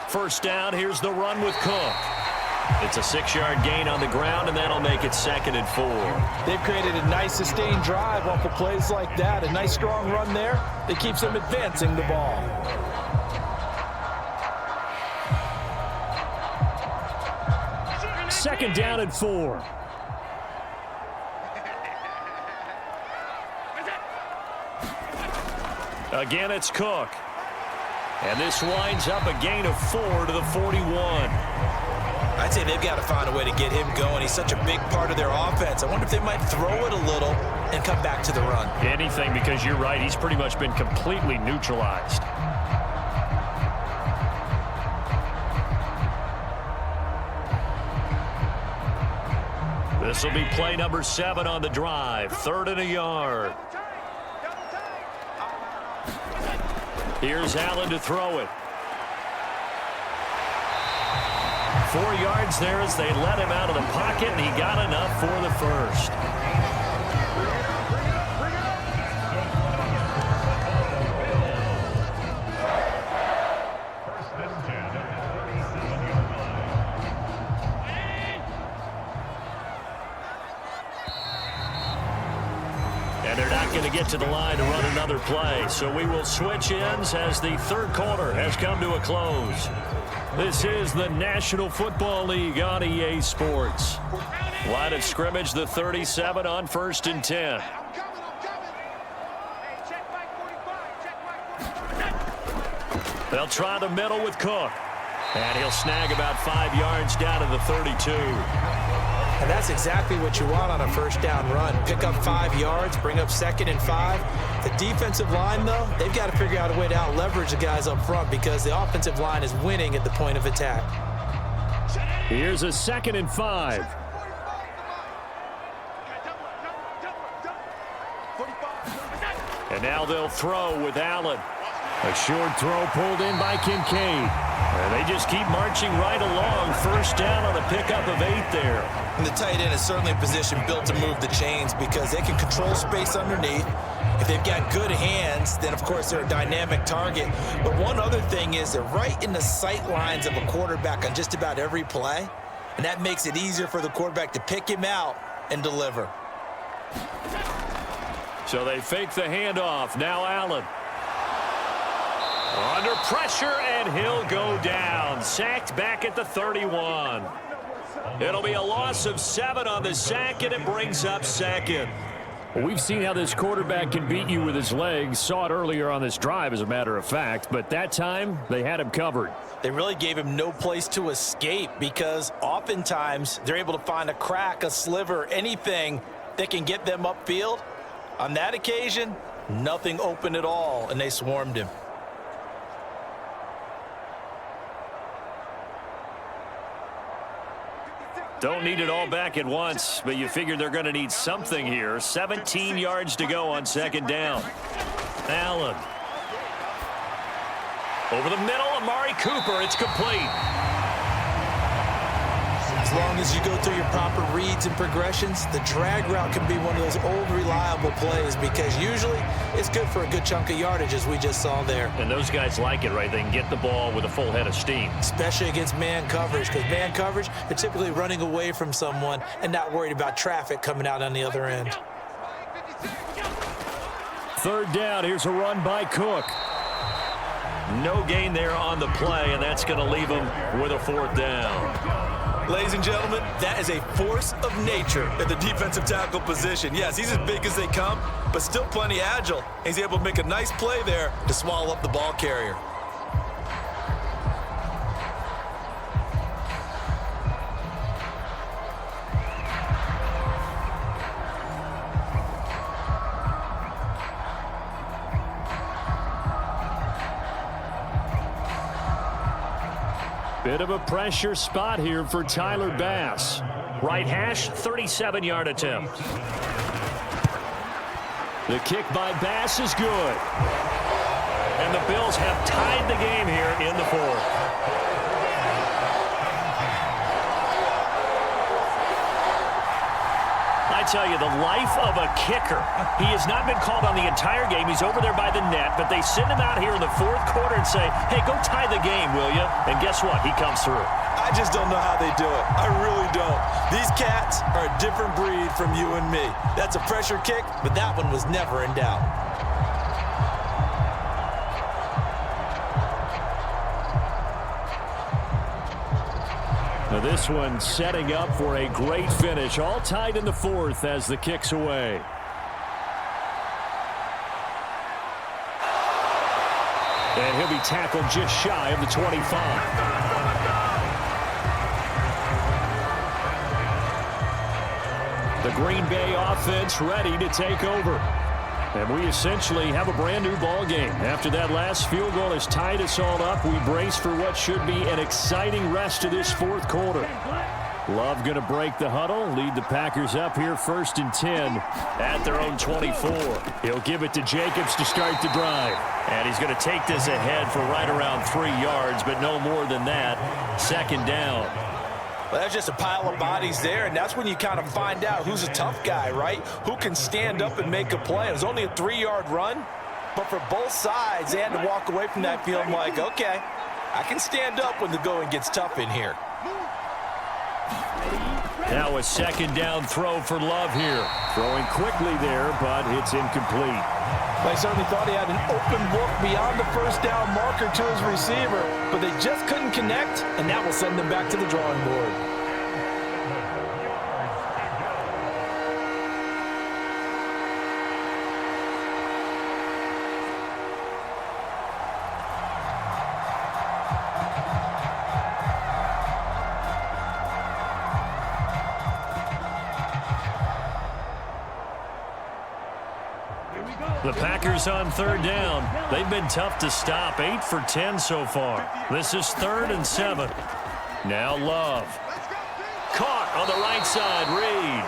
First down, here's the run with Cook. It's a 6-yard gain on the ground, and that'll make it 2nd and 4. They've created a nice sustained drive off of plays like that. A nice strong run there that keeps them advancing the ball. Second down and 4. Again, it's Cook. And this winds up a gain of 4 to the 41. I'd say they've got to find a way to get him going. He's such a big part of their offense. I wonder if they might throw it a little and come back to the run. Anything, because you're right. He's pretty much been completely neutralized. This will be play number 7 on the drive. 3rd and a yard. Here's Allen to throw it. 4 yards there as they let him out of the pocket, and he got enough for the first. And they're not going to get to the line to run another play, so we will switch ends as the 3rd quarter has come to a close. This is the National Football League on EA Sports. Line of scrimmage, the 37 on 1st and 10. They'll try the middle with Cook. And he'll snag about 5 yards down to the 32. And that's exactly what you want on a first down run. Pick up 5 yards, bring up 2nd and 5. The defensive line, though, they've got to figure out a way to out-leverage the guys up front because the offensive line is winning at the point of attack. Here's a 2nd and 5. And now they'll throw with Allen. A short throw pulled in by Kincaid. And they just keep marching right along. First down on a pickup of 8 there. And the tight end is certainly a position built to move the chains because they can control space underneath. If they've got good hands, then, of course, they're a dynamic target. But one other thing is they're right in the sight lines of a quarterback on just about every play. And that makes it easier for the quarterback to pick him out and deliver. So they fake the handoff. Now Allen. Under pressure, and he'll go down. Sacked back at the 31. It'll be a loss of 7 on the sack, and it brings up 2nd. Well, we've seen how this quarterback can beat you with his legs. Saw it earlier on this drive, as a matter of fact. But that time, they had him covered. They really gave him no place to escape because oftentimes they're able to find a crack, a sliver, anything that can get them upfield. On that occasion, nothing open at all, and they swarmed him. Don't need it all back at once, but you figure they're going to need something here. 17 yards to go on 2nd down. Allen. Over the middle, Amari Cooper. It's complete. As long as you go through your proper reads and progressions, the drag route can be one of those old reliable plays because usually it's good for a good chunk of yardage, as we just saw there. And those guys like it, right? They can get the ball with a full head of steam. Especially against man coverage, because man coverage, they're typically running away from someone and not worried about traffic coming out on the other end. 3rd down. Here's a run by Cook. No gain there on the play, and that's going to leave them with a 4th down. Ladies and gentlemen, that is a force of nature at the defensive tackle position. Yes, he's as big as they come, but still plenty agile. He's able to make a nice play there to swallow up the ball carrier. Bit of a pressure spot here for Tyler Bass. Right hash, 37-yard attempt. The kick by Bass is good. And the Bills have tied the game here in the 4th. I'd tell you, the life of a kicker. He has not been called on the entire game. He's over there by the net, but they send him out here in the fourth quarter and say, hey, go tie the game, will you? And guess what? He comes through. I just don't know how they do it. I really don't. These cats are a different breed from you and me. That's a pressure kick, but that one was never in doubt. Now this one setting up for a great finish. All tied in the fourth as the kick's away. And he'll be tackled just shy of the 25. The Green Bay offense ready to take over. And we essentially have a brand new ball game. After that last field goal has tied us all up, we brace for what should be an exciting rest of this fourth quarter. Love going to break the huddle, lead the Packers up here 1st and 10 at their own 24. He'll give it to Jacobs to start the drive. And he's going to take this ahead for right around 3 yards, but no more than that. 2nd down. Well, that's just a pile of bodies there, and that's when you kind of find out who's a tough guy, right? Who can stand up and make a play. It was only a 3-yard run, but for both sides, they had to walk away from that feeling like, okay, I can stand up when the going gets tough in here. Now a 2nd down throw for Love here. Throwing quickly there, but it's incomplete. They certainly thought he had an open look beyond the first down marker to his receiver, but they just couldn't connect, and that will send them back to the drawing board. The Packers on 3rd down. They've been tough to stop. 8 for 10 so far. This is 3rd and 7. Now Love. Caught on the right side, Reed.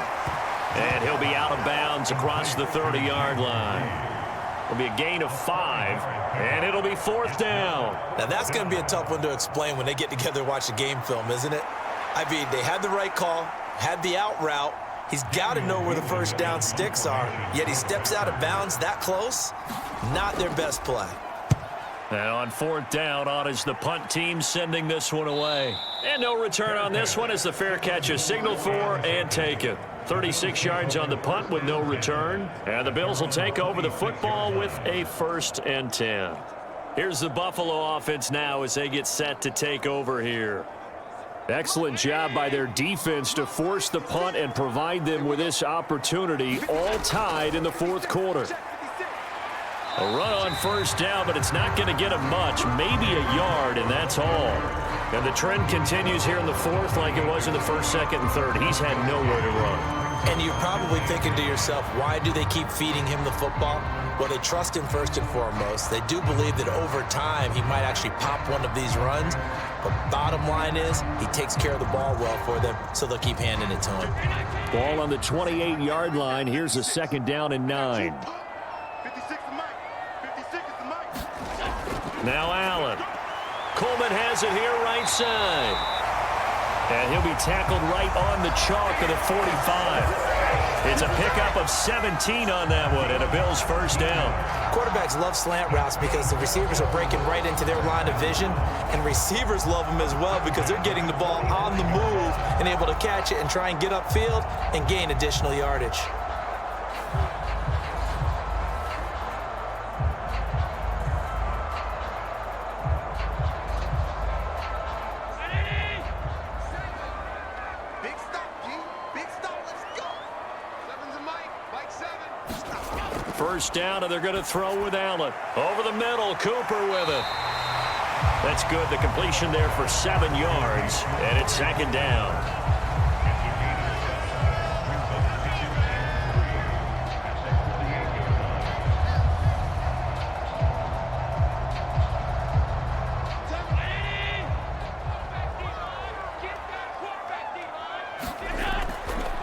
And he'll be out of bounds across the 30-yard line. It'll be a gain of 5, and it'll be 4th down. Now that's going to be a tough one to explain when they get together and watch the game film, isn't it? I mean, they had the right call, had the out route. He's got to know where the first down sticks are, yet he steps out of bounds that close. Not their best play. Now on 4th down, on is the punt team sending this one away. And no return on this one as the fair catch is signaled for and taken. 36 yards on the punt with no return. And the Bills will take over the football with a 1st and 10. Here's the Buffalo offense now as they get set to take over here. Excellent job by their defense to force the punt and provide them with this opportunity, all tied in the fourth quarter. A run on 1st down, but it's not going to get him much, maybe a yard, and that's all. And the trend continues here in the 4th like it was in the 1st, 2nd, and 3rd. He's had nowhere to run. And you're probably thinking to yourself, why do they keep feeding him the football? Well, they trust him first and foremost. They do believe that over time he might actually pop one of these runs. But bottom line is he takes care of the ball well for them, so they'll keep handing it to him. Ball on the 28-yard line. Here's a 2nd down and 9. 56 is Mike. 56 is the Mike. Now Allen. Coleman has it here right side. And he'll be tackled right on the chalk of the 45. It's a pickup of 17 on that one and a Bills 1st down. Quarterbacks love slant routes because the receivers are breaking right into their line of vision, and receivers love them as well because they're getting the ball on the move and able to catch it and try and get upfield and gain additional yardage. Big stop, G. Big stop. Let's go. 7's a Mike. Mike 7. Stop. 1st down, and they're going to throw with Allen. Over the middle, Cooper with it. That's good. The completion there for 7 yards, and it's 2nd down.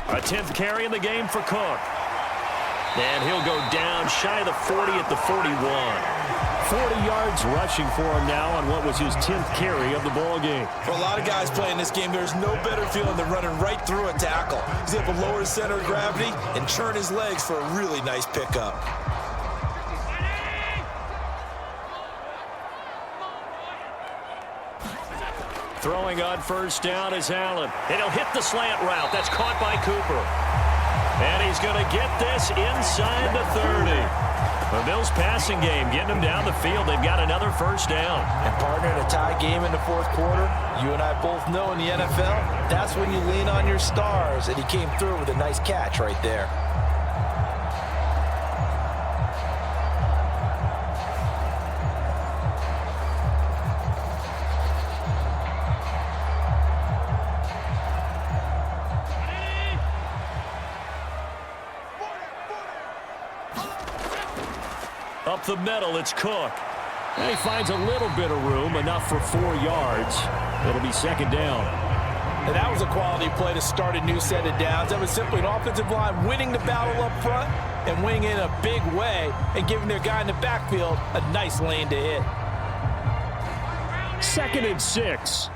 A 10th carry in the game for Cook. And he'll go down shy of the 40 at the 41. 40 yards rushing for him now on what was his 10th carry of the ball game. For a lot of guys playing this game, there's no better feeling than running right through a tackle. He's able to lower his center of gravity and turn his legs for a really nice pickup. Throwing on first down is Allen. And he'll hit the slant route. That's caught by Cooper. And he's going to get this inside the 30. The Bills passing game getting them down the field. They've got another first down. And partner, in a tie game in the fourth quarter, you and I both know in the NFL, that's when you lean on your stars. And he came through with a nice catch right there. Up the middle, it's Cook. And he finds a little bit of room, enough for 4 yards. It'll be second down. And that was a quality play to start a new set of downs. That was simply an offensive line winning the battle up front and winning in a big way and giving their guy in the backfield a nice lane to hit. 2nd and 6.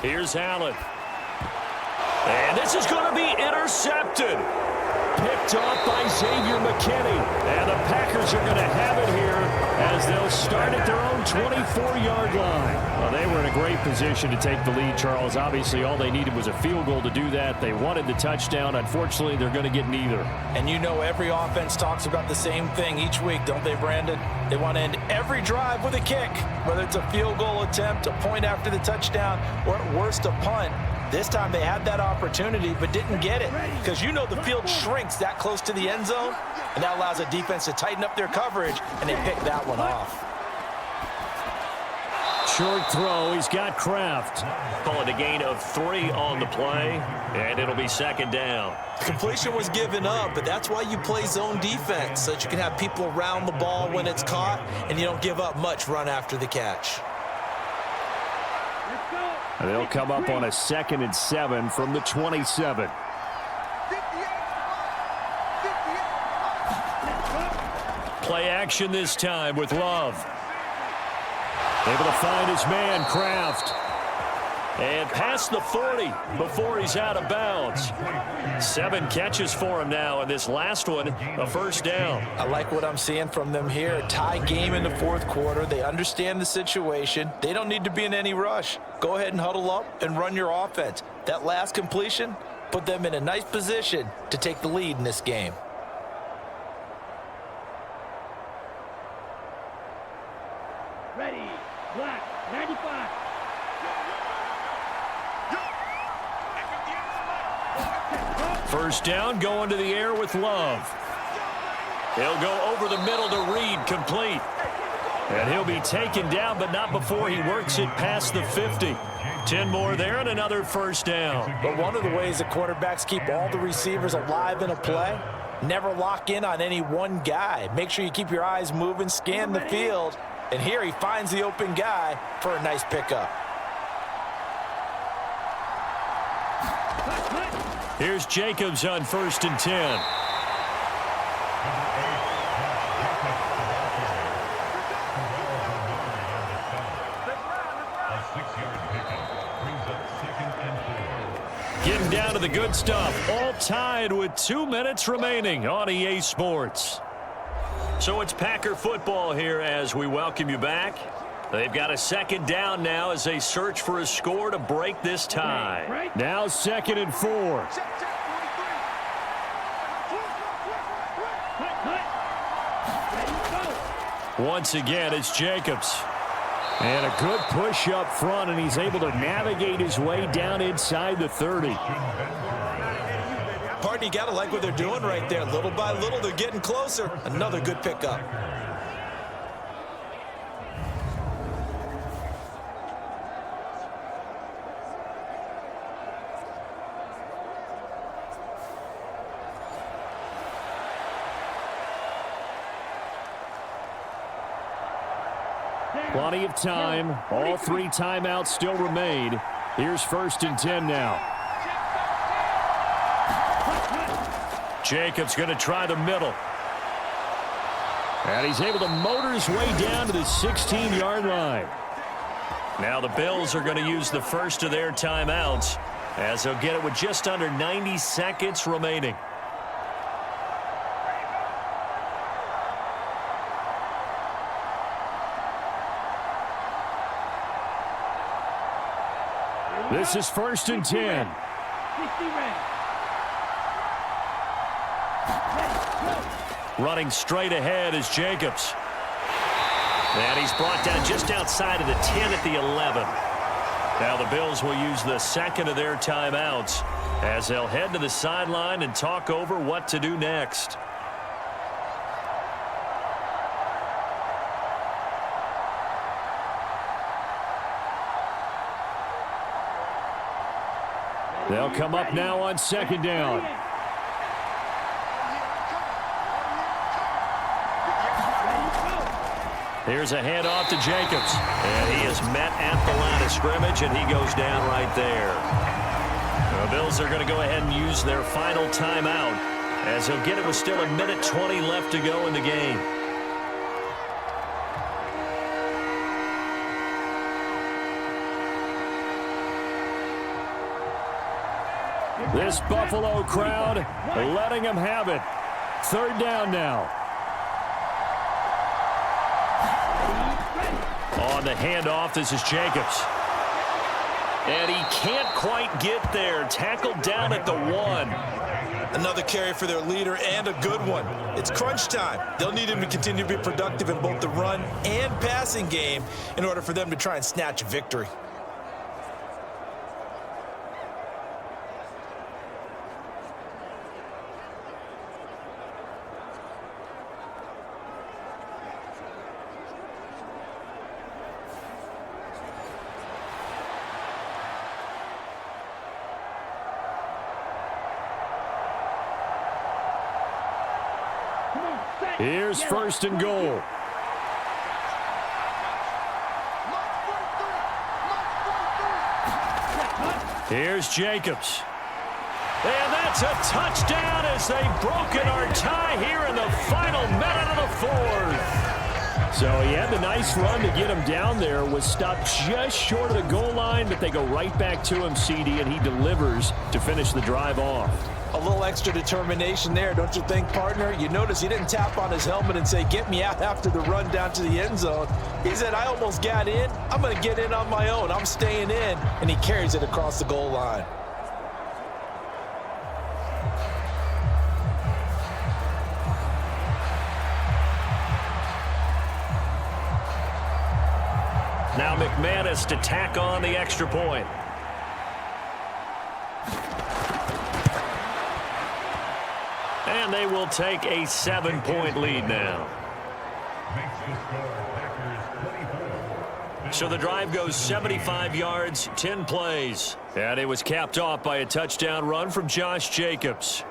Here's Allen. And this is going to be intercepted. Picked off by Xavier McKinney. And the Packers are going to have it here as they'll start at their own 24-yard line. Well, they were in a great position to take the lead, Charles. Obviously, all they needed was a field goal to do that. They wanted the touchdown. Unfortunately, they're going to get neither. And you know every offense talks about the same thing each week, don't they, Brandon? They want to end every drive with a kick, whether it's a field goal attempt, a point after the touchdown, or at worst a punt. This time they had that opportunity but didn't get it because you know the field shrinks that close to the end zone, and that allows a defense to tighten up their coverage, and they picked that one off. Short throw. He's got Kraft. Call it a gain of 3 on the play, and it'll be second down. The completion was given up, but that's why you play zone defense, so that you can have people around the ball when it's caught, and you don't give up much run after the catch. They'll come up on a 2nd and 7 from the 27. Play action this time with Love. Able to find his man, Kraft. And past the 40 before he's out of bounds. 7 catches for him now, and this last one, a first down. I like what I'm seeing from them here. A tie game in the fourth quarter. They understand the situation. They don't need to be in any rush. Go ahead and huddle up and run your offense. That last completion put them in a nice position to take the lead in this game. Ready, black, 95. First down, going to the air with Love. He'll go over the middle to Reed, complete. And he'll be taken down, but not before he works it past the 50. 10 more there and another first down. But one of the ways the quarterbacks keep all the receivers alive in a play, never lock in on any one guy. Make sure you keep your eyes moving, scan the field. And here he finds the open guy for a nice pickup. Here's Jacobs on 1st and 10. Getting down to the good stuff. All tied with 2 minutes remaining on EA Sports. So it's Packer football here as we welcome you back. They've got a second down now as they search for a score to break this tie. Now 2nd and 4. Once again, it's Jacobs. And a good push up front, and he's able to navigate his way down inside the 30. Partner, you got to like what they're doing right there. Little by little, they're getting closer. Another good pickup. Plenty of time. All 3 timeouts still remain. Here's 1st and 10 now. Jacobs going to try the middle. And he's able to motor his way down to the 16-yard line. Now the Bills are going to use the first of their timeouts as they'll get it with just under 90 seconds remaining. This is 1st and 10. 60 ready. Running straight ahead is Jacobs. And he's brought down just outside of the 10 at the 11. Now the Bills will use the second of their timeouts as they'll head to the sideline and talk over what to do next. They'll come up now on 2nd down. Here's a handoff to Jacobs. And he is met at the line of scrimmage, and he goes down right there. The Bills are going to go ahead and use their final timeout as they'll get it with still 1:20 left to go in the game. This Buffalo crowd letting them have it. 3rd down now. On the handoff, this is Jacobs. And he can't quite get there. Tackled down at the 1. Another carry for their leader and a good one. It's crunch time. They'll need him to continue to be productive in both the run and passing game in order for them to try and snatch a victory. Here's 1st and goal. Here's Jacobs. And that's a touchdown as they've broken our tie here in the final minute of the 4th. So he had the nice run to get him down there, was stopped just short of the goal line, but they go right back to him, CD, and he delivers to finish the drive off. A little extra determination there, don't you think, partner? You notice he didn't tap on his helmet and say, get me out after the run down to the end zone. He said, I almost got in. I'm going to get in on my own. I'm staying in. And he carries it across the goal line. Now McManus to tack on the extra point. And they will take a 7-point lead now. So the drive goes 75 yards, 10 plays. And it was capped off by a touchdown run from Josh Jacobs.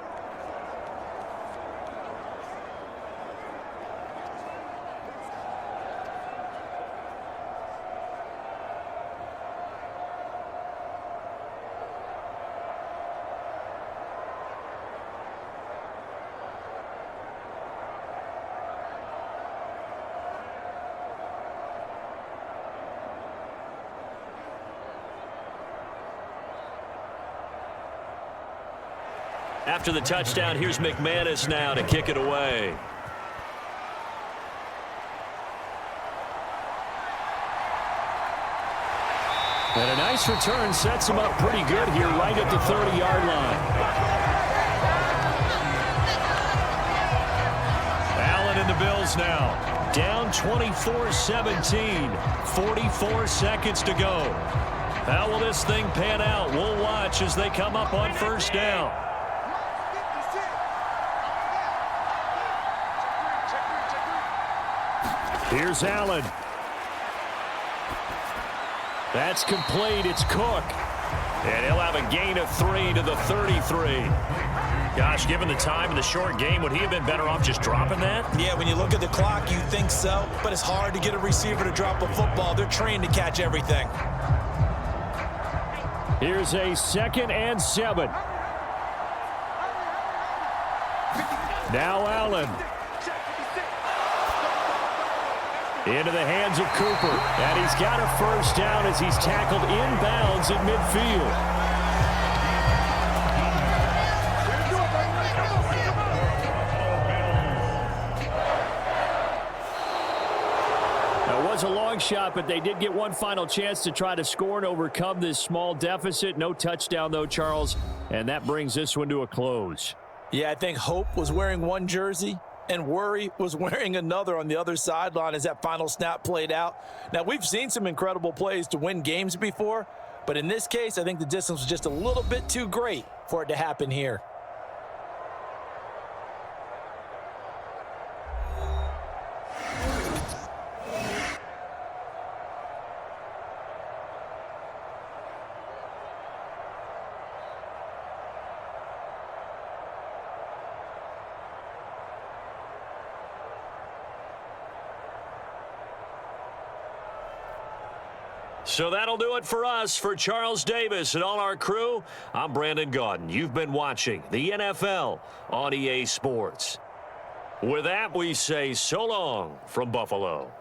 After the touchdown, here's McManus now to kick it away. And a nice return sets him up pretty good here right at the 30-yard line. Allen and the Bills now. Down 24-17. 44 seconds to go. How will this thing pan out? We'll watch as they come up on 1st down. Here's Allen. That's complete. It's Cook. And he'll have a gain of 3 to the 33. Gosh, given the time in the short game, would he have been better off just dropping that? Yeah, when you look at the clock, you think so. But it's hard to get a receiver to drop a football. They're trained to catch everything. Here's a 2nd and 7. Now Allen. Into the hands of Cooper. And he's got a first down as he's tackled inbounds at midfield. A long shot, but they did get one final chance to try to score and overcome this small deficit. No touchdown, though, Charles, and that brings this one to a close. Yeah, I think Hope was wearing one jersey and Worry was wearing another on the other sideline as that final snap played out. Now, we've seen some incredible plays to win games before, but in this case, I think the distance was just a little bit too great for it to happen here. So that'll do it for us. For Charles Davis and all our crew, I'm Brandon Gaudin. You've been watching the NFL on EA Sports. With that, we say so long from Buffalo.